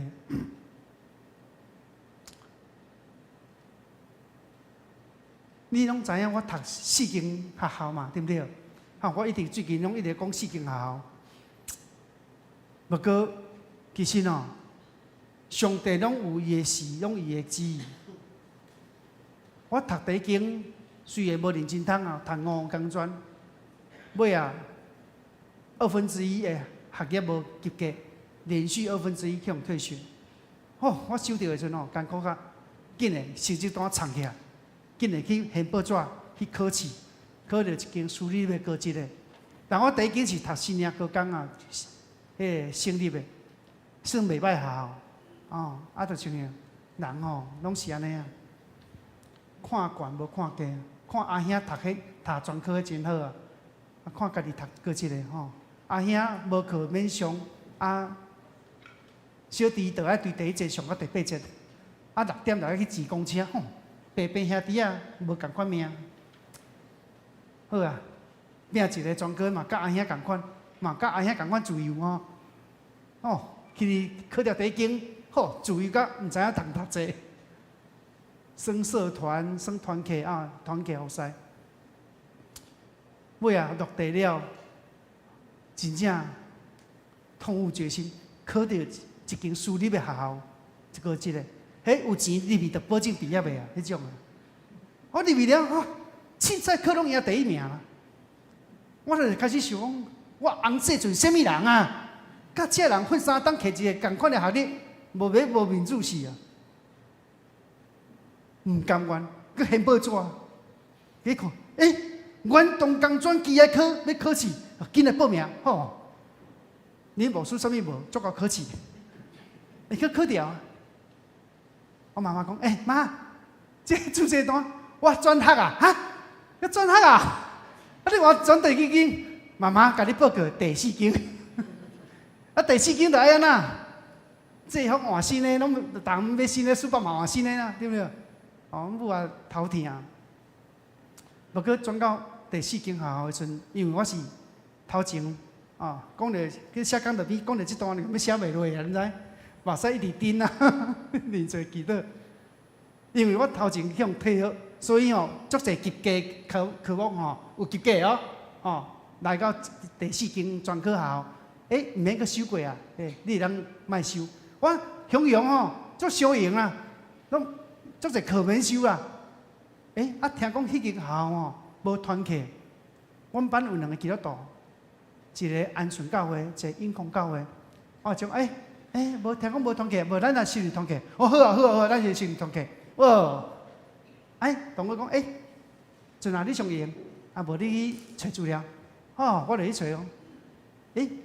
你拢知影，我读四间学校嘛，对不对？我最近拢一直讲四间学校。不过，其实上帝拢有伊的事，拢有伊的旨意。我读第一间，虽然无认真读读5工专，尾1/2的学业无及格，连续1/2向退学。我收到的时阵艰苦甲紧的成绩单藏起来。紧来去填报纸去考试，考到一间私立的高职的。但我第一间是读新营高工省立的，算袂歹学校。就像人拢是安尼看悬无看低，看阿兄读专科真好看家己读高职的阿兄无课免上小弟就爱对第1节上到第8节，6点就爱去挤公车白边兄弟无共款命，好命一个专科嘛，甲阿兄共款，嘛甲阿兄共款自由去考到第一间，自由甲毋知影读济，耍社团、耍团契团契好势。尾落地了，真正痛下决心，考到一间私立的学校，一个职的。有钱入去就保证毕业袂迄种我入去了凊彩考拢赢第1名啦。我就开始想讲，我翁细阵什么人甲这人混三当摕一个共款的学历，无民主是毋甘愿，佮献报纸，去看，原动工专期要考试，紧来报名你无输啥物无，足够考试，会去考掉我妈妈讲：“妈，这注册单我转学要转学你话转第几间？妈妈甲你报告第4间。第4间就爱安那，制服换新的，拢当要新的书包嘛换新的啦，对不对？母头疼。不过转到第4间学校的时阵，因为我是头前讲着去写讲着比讲着这段要写袂落你知？目屎一直叮连做祈祷。因为我头前向退学，所以足侪及格科目有及格来到第4间专科学校，毋免去修过你通莫修。我享用足小型拢足侪课免修听讲迄间学校无团契，阮班有2个基督徒，一个安顺教会，一个永康教会。我讲无听讲无团契，无咱若修入团契。好，咱就修入团契。同我讲阵你上用，无你去找资料。我就去找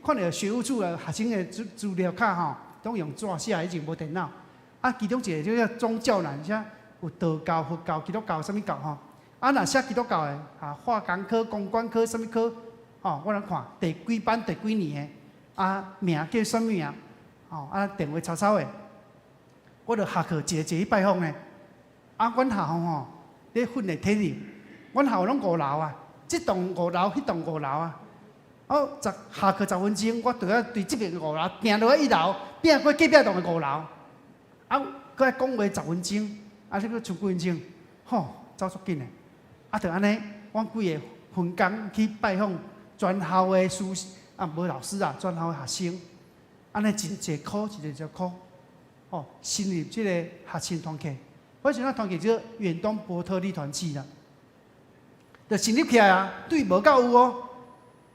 看到学务处的学生的资料卡拢用纸写，以前无电脑。其中一个叫宗教栏，写有道教、佛教、基督教啥物教若写基督教的化工科、公关科啥物科我来看第几班、第几年的名叫啥物名电话抄抄的，我就下课一个去拜访的。阮学校咧训练体力，阮学校拢5楼这栋5楼，迄栋5楼下课10分钟，我就要对这边5楼行落去1楼，变过隔壁栋的5楼，搁爱讲话10分钟，你搁剩几分钟，走足紧的。就安尼，阮几个分工去拜访全校的无老师全校的学生，安尼一个考，一个考，新入这个学生团契。我想团契叫远东波特利团契啦。就成立起来啊，对无够有哦。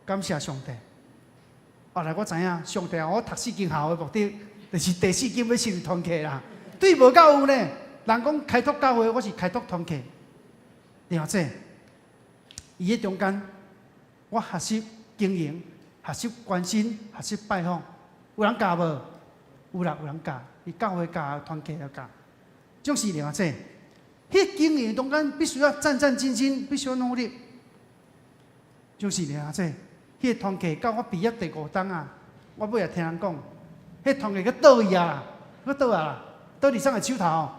感谢上帝。后来我知影，上帝我读4间校的目的，就是第4间要成立团契啦。对无够有呢，人讲开拓教会，我是开拓团契。了解？伊迄中间，我学习经营，学习关心，学习拜访。有人教无？有啦，有人教。伊教会教，团契也教，总是了解。迄经营中间必须要战战兢兢，必须要努力，就是了解。迄团契到我毕业第5档啊，我尾也听人讲，迄团契去倒去啊，去倒啊啦，倒伫啥个手头？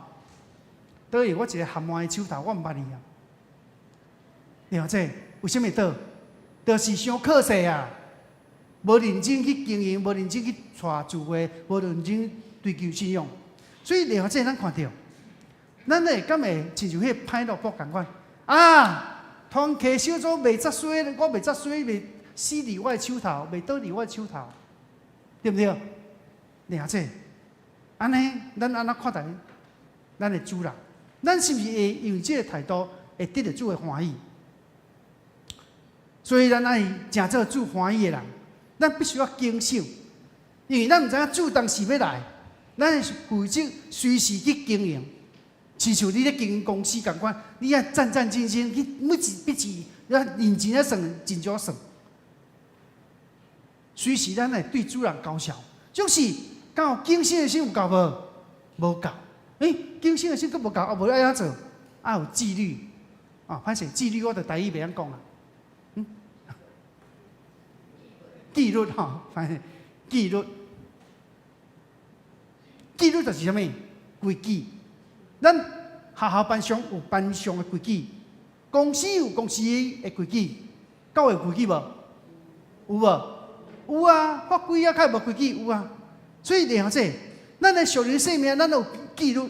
倒去我一个含歪的手头，我毋捌伊啊。了解？为什么倒？就是伤可惜啊，无认真去经营，无认真去带聚会，无认真追求信仰，所以了解咱看到，咱会敢会亲像迄歹萝卜共款啊？团契小组未扎水，我未扎水，未死伫我的手头，未倒伫我的手头，对不对？了解？安尼，咱安怎看待咱的主人？咱是毋是会用这个态度会得到主的欢喜？所以咱爱诚做主欢喜的人，咱必须要谨守，因为咱毋知影主当时要来。咱负责随时去经营，亲像你咧经营公司共款，你要战战兢兢去每一笔钱，要认真啊算，真少算。随时咱会对主人交效，就是敢有谨慎的心有够无？无够。谨慎的心佫无够，无爱怎做？爱有纪律。歹势，纪律我着台语袂晓讲啦。纪律歹势，纪律。纪律就是啥物？规矩。咱学校班上有班上的规矩，公司有公司的规矩，教会有规矩无？有无？有啊，法规啊，较无规矩有啊。所以了解，咱的属灵生命，咱有纪律，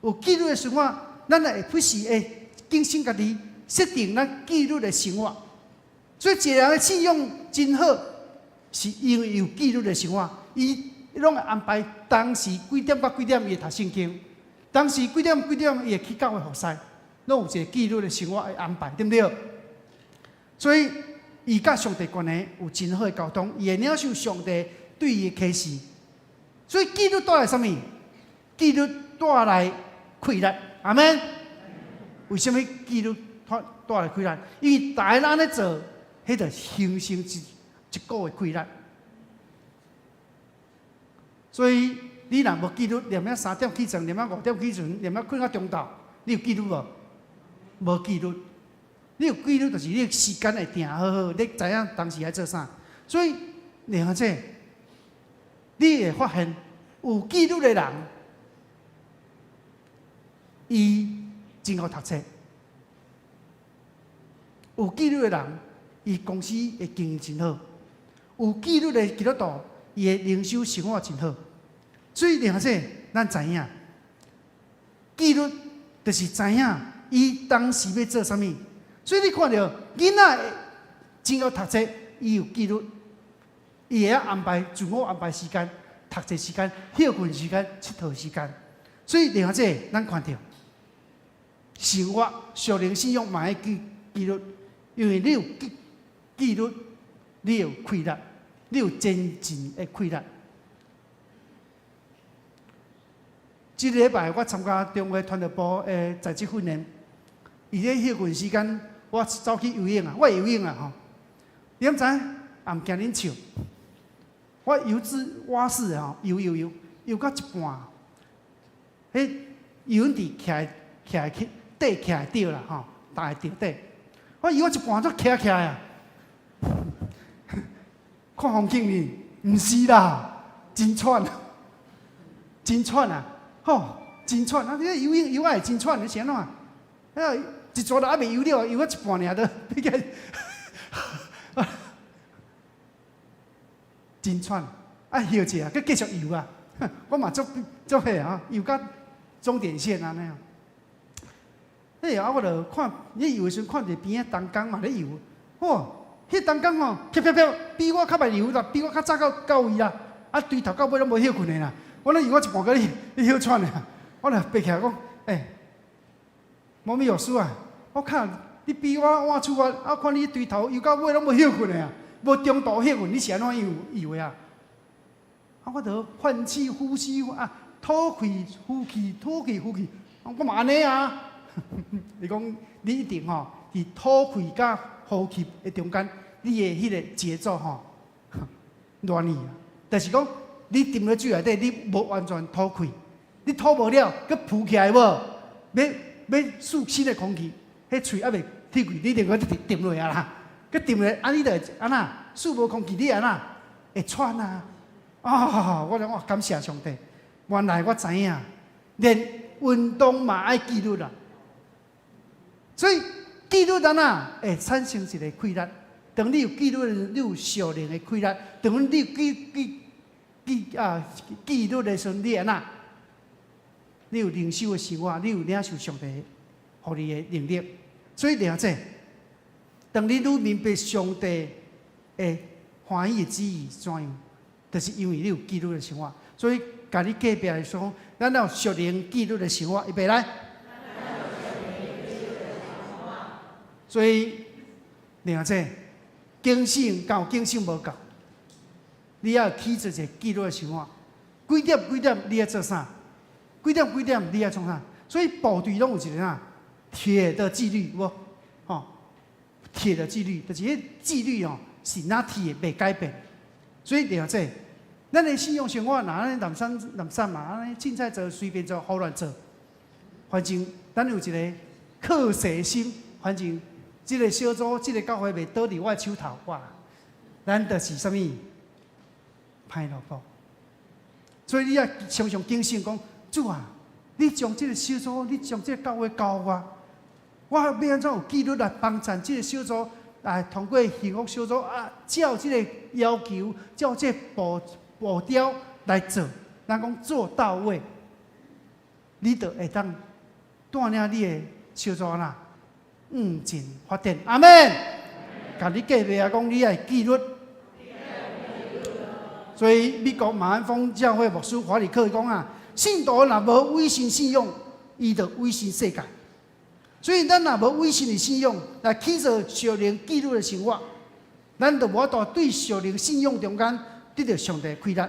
有纪律的生活，咱会不时会警醒家己，设定咱纪律的生活。所以一个人的信用真好，是因为有纪律的生活，伊拢会安排当时几点到几点伊会读圣经，当时几点伊会去教会服侍，拢有一个纪律的生活的安排，对不对？所以伊甲上帝关系有真好的沟通，伊会领受上帝对伊的启示。所以纪律带来什么？纪律带来快乐，阿们。为什么纪律带来快乐？因为大家安尼做，迄就形成一股的快乐。所以你若无纪律，连了3点起床，连了5点起床，连了困到中昼，你有纪律无？无纪律。你有纪律，就是你时间会定好好，你知影当时爱做啥。所以了解，你会发现有纪律的人，伊真好读册；有纪律的人，伊公司会经营真好；有纪律的基督徒，伊的灵修生活真好。所以了解，咱知影，纪律就是知影伊当时要做啥物。所以你看到囡仔真好读册，伊有纪律，伊会安排自我安排时间，读册时间、休困时间、佚佗时间。所以了解，咱看到生活属灵信仰嘛要纪律，因为你有纪律，你有快乐，你有真正的快乐。这个礼拜我参加中华传道部的在职训练，伊咧休困时间，我走去游泳啊，我会游泳啊吼。你毋知？也毋惊恁笑。我游至蛙式吼，游到一半，迄游泳池徛起底徛着啦吼，大着底。我游到一半都徛起来啊！看风景呢？毋是啦，真喘，真喘啊！吼，真喘啊！你游泳游啊会真喘，你是安怎？一撮都还未游了，游到一半尔都已经真喘，休一下，佮继续游啊！我嘛足迄啊，游到终点线安尼啊。我就看你游的时阵，看着边仔东港嘛咧游，迄东港吼，飘飘飘，比我较慢游啦，比我较早到位啦，对头到尾拢无休困的啦。我咧游到一半，你休喘的，我就爬起来讲，猫咪有事啊！我看你你比我换厝啊，看你对头游到尾拢无休困的啊，无中途休困，你是安怎以为啊？啊，我得换气呼吸啊，吐气呼气，吐气呼气，我嘛安尼啊？你讲你一定吼，伫吐气甲呼气的中间，你的迄个节奏吼，乱去啊。但是讲你沉入水内底，你无完全吐气，你吐无了，佮浮起来无？要输新的空气，迄喙还袂铁气，你一定要沉落啊啦。佮沉落，安尼就安那，输无空气，你安那会喘啊？啊！我感谢上帝，原来我知影，连运动嘛爱纪律啦。所以纪律安那会产生一个规律。当你有纪律，你有少年的规律；当你有纪律的时候，你安那？你有领受的生活，你有领受上帝予你的能力。所以了解，当你愈明白上帝的欢喜的旨意怎样，就是因为你有纪律的生活。所以，甲你隔壁来说，咱有属灵纪律的生活，预备来。所以了解，警醒够，警醒无够，你要起做一个纪律的生活。几点你要做啥？几点你要创啥？所以部队拢有一个啥铁的纪律，无吼，铁的纪律，就是迄纪律哦，是哪铁袂改变。所以了解，咱的信用生活，哪安尼南山嘛，安尼凊彩做，随便做，胡乱做。反正咱有一个克制心，反正这个小组、这个教会袂倒伫我手头，哇，咱就是啥物歹萝卜。所以你要常常警醒讲。主啊，你将这个小组，你将这个教会教我要安怎有纪律来帮助这个小组，来通过幸福小组啊，照这个要求，照这个步调来做，咱讲做到位，你就会当带领你的小组啦，前发展。阿门。甲你隔壁讲，你要纪律。所以美国马鞍峰教会牧师华里克讲啊。信徒若无伪信信用，伊就伪信世界。所以咱若无伪信的信用，来起做属灵纪律的生活，咱就无法度对属灵信用中间得到上帝的规律。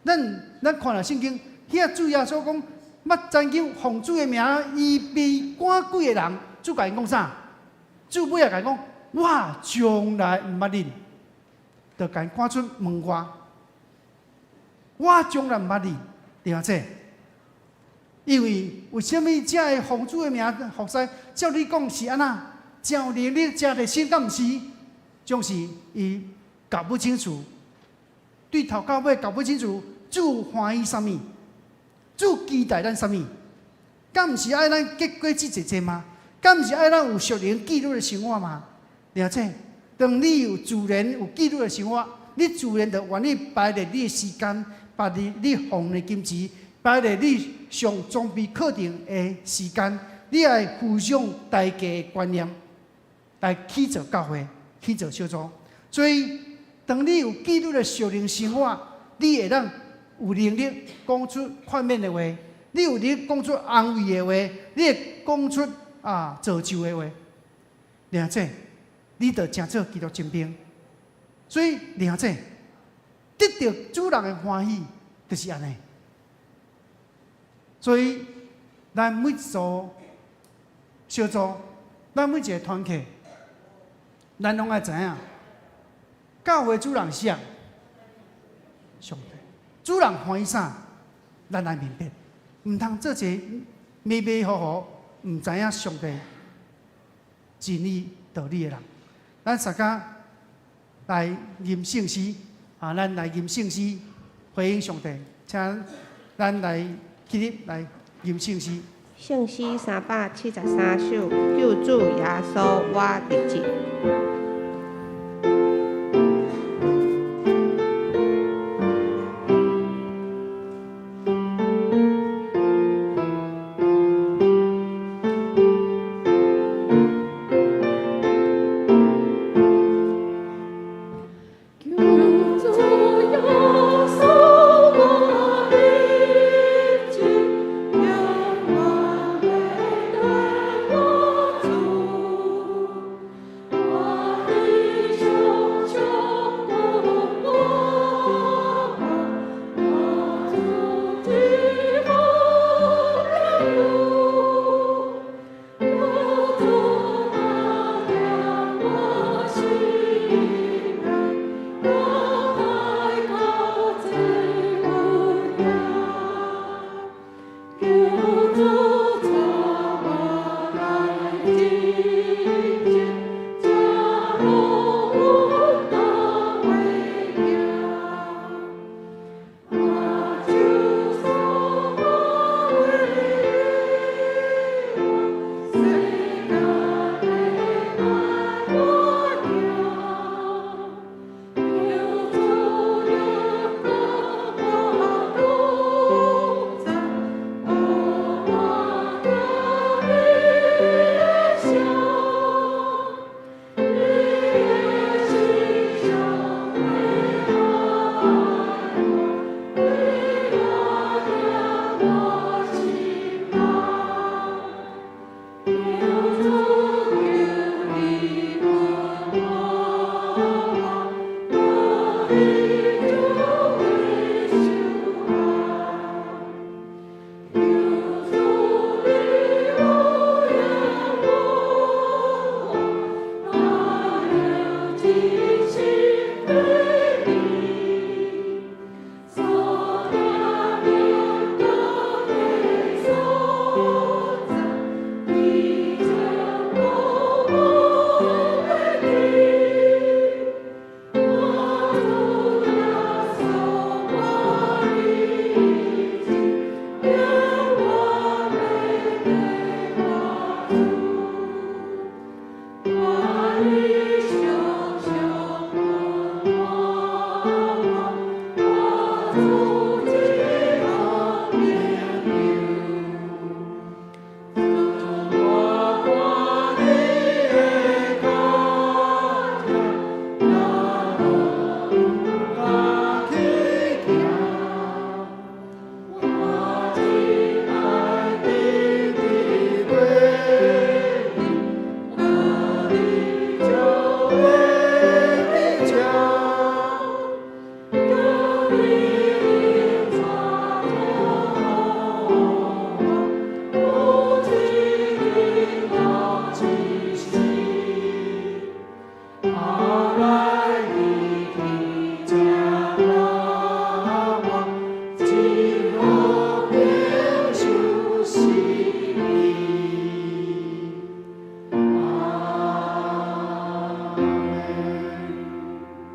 咱看了圣经，遐主耶稣讲，捌曾经奉主的名，伊被赶鬼的人，主甲因讲啥？主尾也甲因讲，我从来毋捌恁，就甲因赶出门外。我从来毋捌恁。了解，因为什么才会奉主的名服侍？照你讲是安那？照能力加的心，敢毋是？总是伊搞不清楚，对头到尾搞不清楚，主欢喜什么？主期待咱什么？敢毋是爱咱结果子一吗？敢毋是爱咱有属灵纪律的生活吗？了解，当你有自然有纪律的生活，你自然就愿意摆在你的时间。把你奉的金钱摆在你上装备课程的时间，你爱互相大家的观念来起造教会，起造小组。所以，当你有纪律的属灵生活，你会当有能力讲出宽面的话，你有能力讲出安慰的话，你会讲出造就的话。了解，你就真做基督精兵。所以了解。得到主人的欢喜，就是安尼。所以，咱每一组小组，咱每一个团体，咱拢爱知影，教会主人谁？上帝。主人欢喜啥？咱来明白。毋通做一个迷迷糊糊，毋知影上帝真理道理的人。咱大家来念圣诗。咱来吟圣诗，回应上帝，请咱来起立来吟圣诗。圣诗373首，救主耶稣我日子。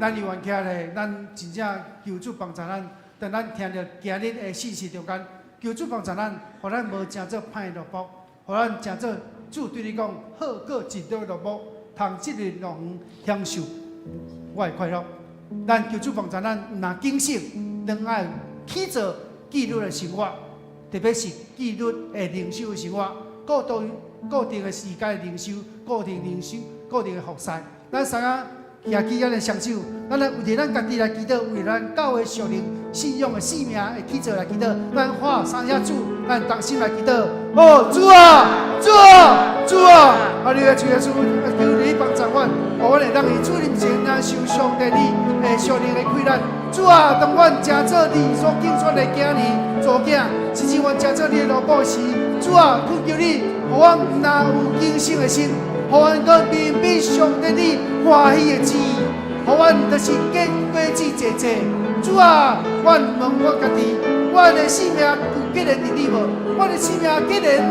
咱有缘起来，咱真正求主帮助咱。当咱听到今日的信息中间，求主帮助咱，互咱无成做歹的路，互咱成做主对你讲好过真道的路，通即日乐园享受我的快乐。咱求主帮助咱，毋但警醒，当爱起做纪律的生活，特别是纪律的灵修的生活，固定的时间的灵修，固定的服侍。咱三个徛起咱的双手，咱来为着咱家己来祈祷，为咱教会属灵信仰的性命会起做来祈祷。咱喊三下主，咱同心来祈祷。哦，主啊，主啊，主啊！啊，你的主耶稣，求你帮助我，互阮会当以主面前来受上帝你的属灵的馈赠。主啊，当阮诚做你所拣选的囝儿、做囝，甚至阮诚做你的老母时，主啊，恳求你，互阮毋但有敬虔的心。互阮搁面比上帝你欢喜的旨意，互阮就是见果子济济。主啊，阮问我家己，我的性命有结连伫你无？我的性命结连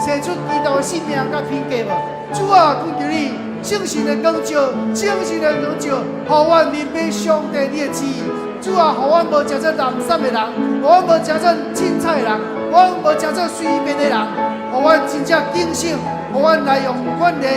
生出基督的性命甲品格无？主啊，恳求你圣神的光照，圣神的光照，互阮面比上帝你的旨意。主啊，互阮无食做懒散的人，互阮无食做凊彩的人，互阮无食做随便的人，互阮真正警醒。互阮来用阮的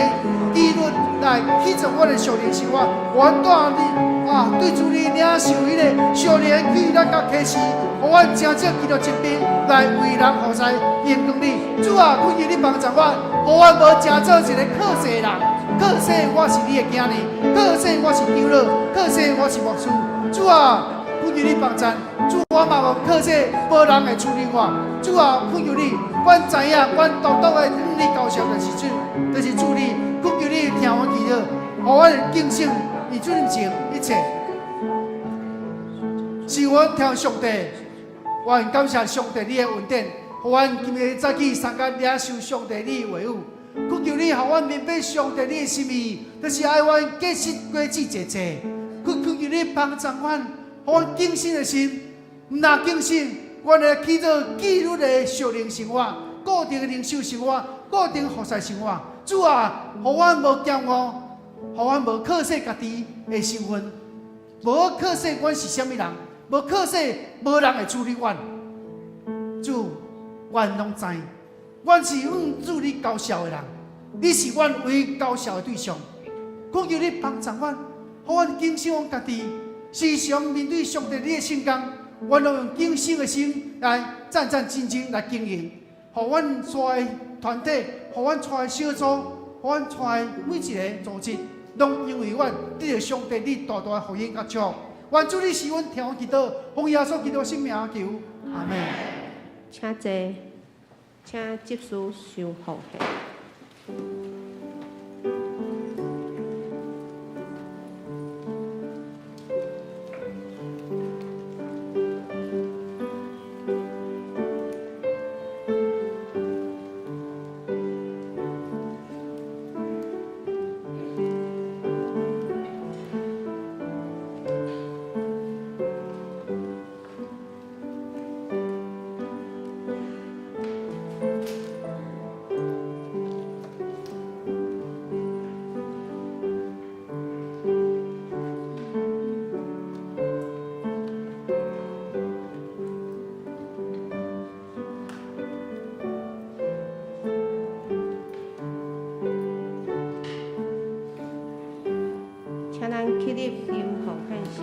纪律来去做阮的属灵生活，互阮带你对主你领受迄个属灵的启咱甲启示，互阮真正记到一边来为人服侍，应用你。主啊，恳求你帮助我，互阮无真做一个靠世人，靠世我是你的囝儿，靠世我是长老，靠世我是牧师。主啊，恳求你帮助。主，我嘛无靠世，无人会处理我。主啊，恳求你。阮知影，阮独独的你交涉就是主，就是主你，恳求你听阮祈祷，互阮敬信以主面前一切。是阮听上帝，阮感谢上帝你的恩典，互阮今日早起参加领受上帝你的话语，恳求你，互阮明白上帝你的心意，就是爱阮结实果子济济。恳求你帮助阮，互阮敬信的心，毋但敬信。原来去做纪律的属灵生活，固定的灵修生活，固定服侍生活。主啊，互阮无骄傲，互阮无靠惜家己的身份，无靠惜阮是啥物人，无靠惜无人会处理阮。主，阮拢知，阮是主你高效的人，你是阮唯一高效的对象。恳求你帮助阮，互阮警醒阮家己，时常面对上帝你的圣工，阮要用警醒的心来战战兢兢来经营，互阮带的团体，互阮带的小组，互阮带的每一个组织，拢因为阮得到上帝你大大的福音甲祝福。愿主你使阮听阮祈祷，奉耶稣基督圣名求，阿门。请坐，请执事收奉献。请咱起立吟奉献诗。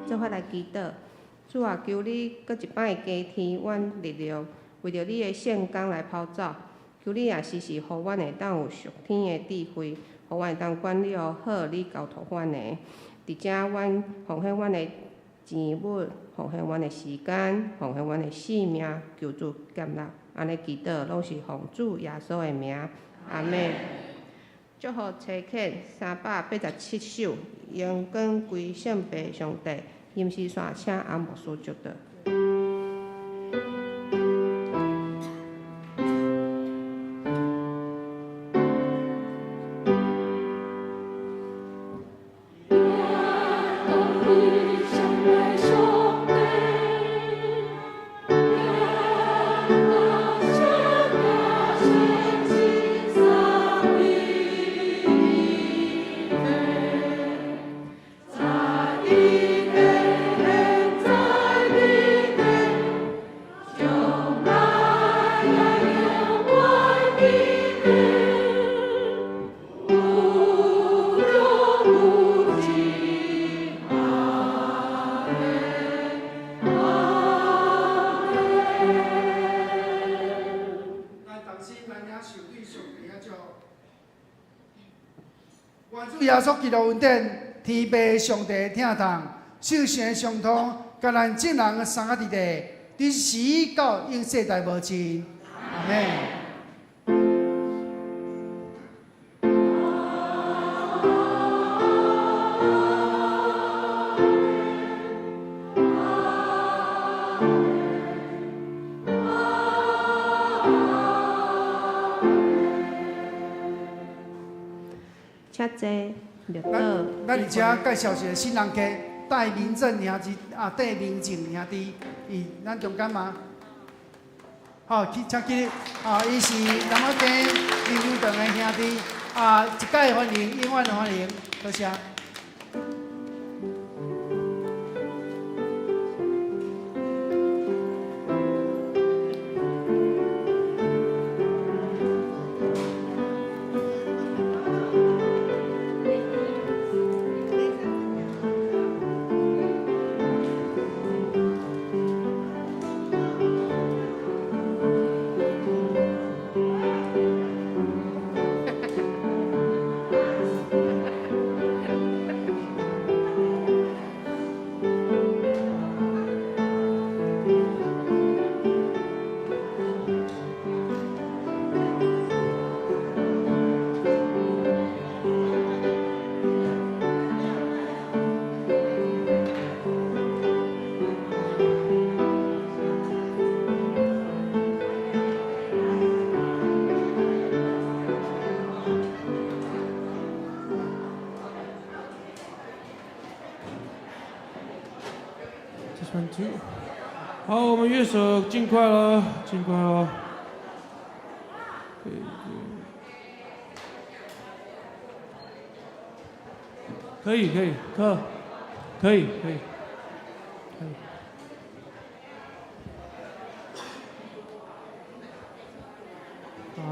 做法来祈祷，主啊，求你搁一摆加添阮力量，为着你的圣工来跑走。求你也时时互阮会当有属天的智慧，互阮会当管理好你交托阮的。伫遮，阮奉献阮的钱物，奉献阮的时间，奉献阮的性命，求主接纳。安尼祈祷，拢是奉主耶稣的名，阿门。祝福车客387首，荣光归圣父上帝。吟诗线请阿牧师祝祷。愿主耶稣基督恩典，天父上帝听从，圣神相通，甲咱众人三个伫地，伫时到永世代无尽。阿门。请坐，绿岛。咱而且介绍一个新人客，戴明正兄弟戴明正兄弟，咱中间嘛，好，请起，伊是南澳街林友堂的兄弟，一届欢迎，永远的欢迎，多谢。好，我们乐手尽快了，尽快了。可以，可以，可以。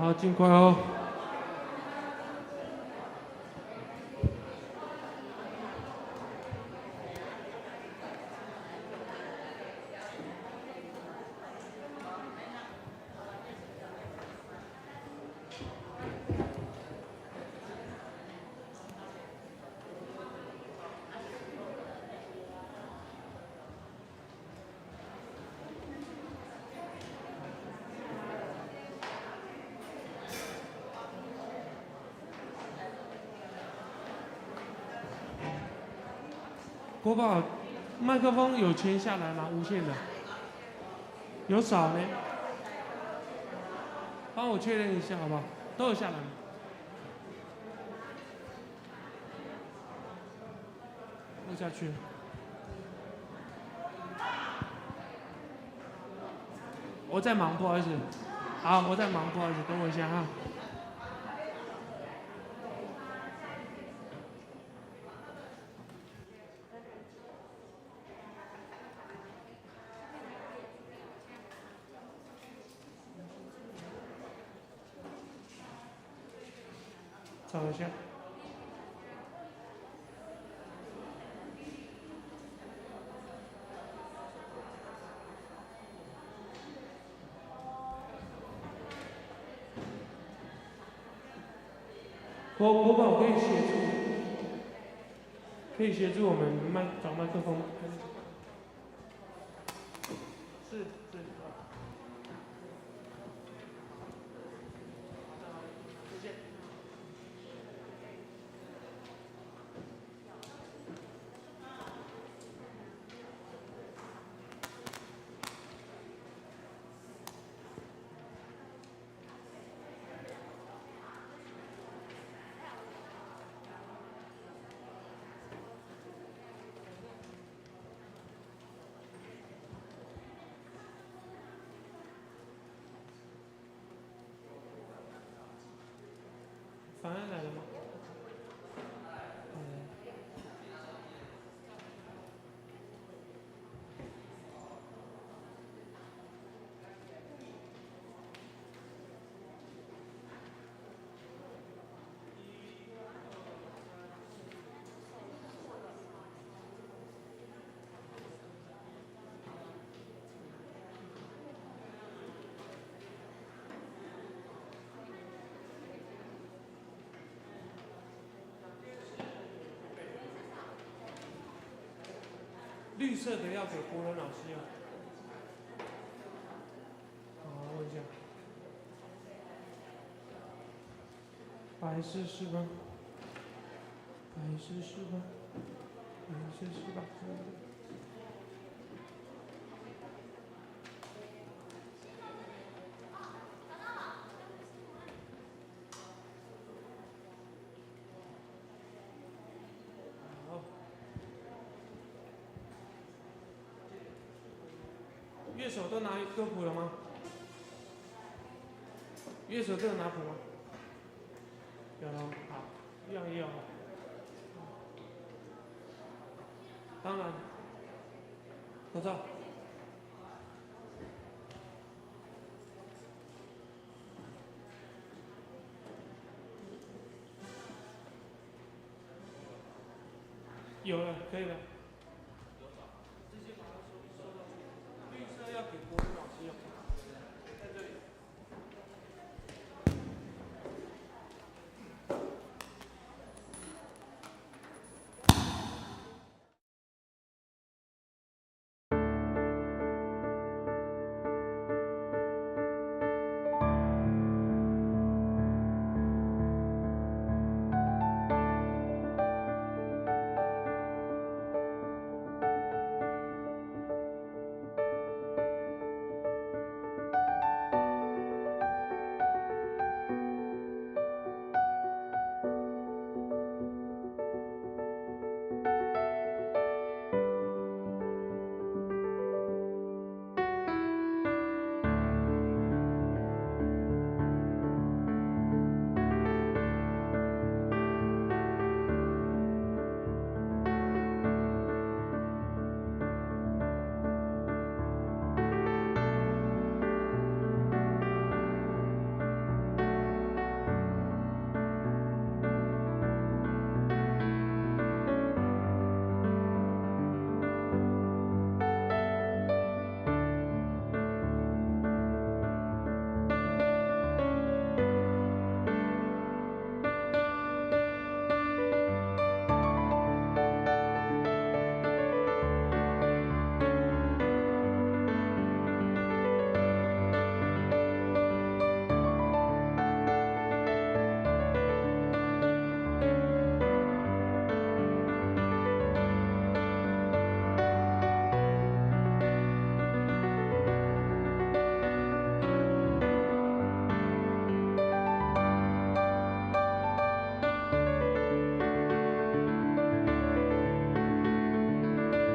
好，尽快哦。国宝，麦克风有牵下来吗？无线的，有少呢？帮我确认一下好不好？都有下来吗？录下去了。我在忙，不好意思。好，我在忙，不好意思，等我一下哈。找一下。国宝可以协助我们找麦克风。是。谢谢。反案来了吗？绿色的要给国伦老师用。好，问一下。白色是吧？乐手都拿歌谱了吗？乐手都有拿谱吗？有了，好，一样也有。当然，口罩。有了，可以了。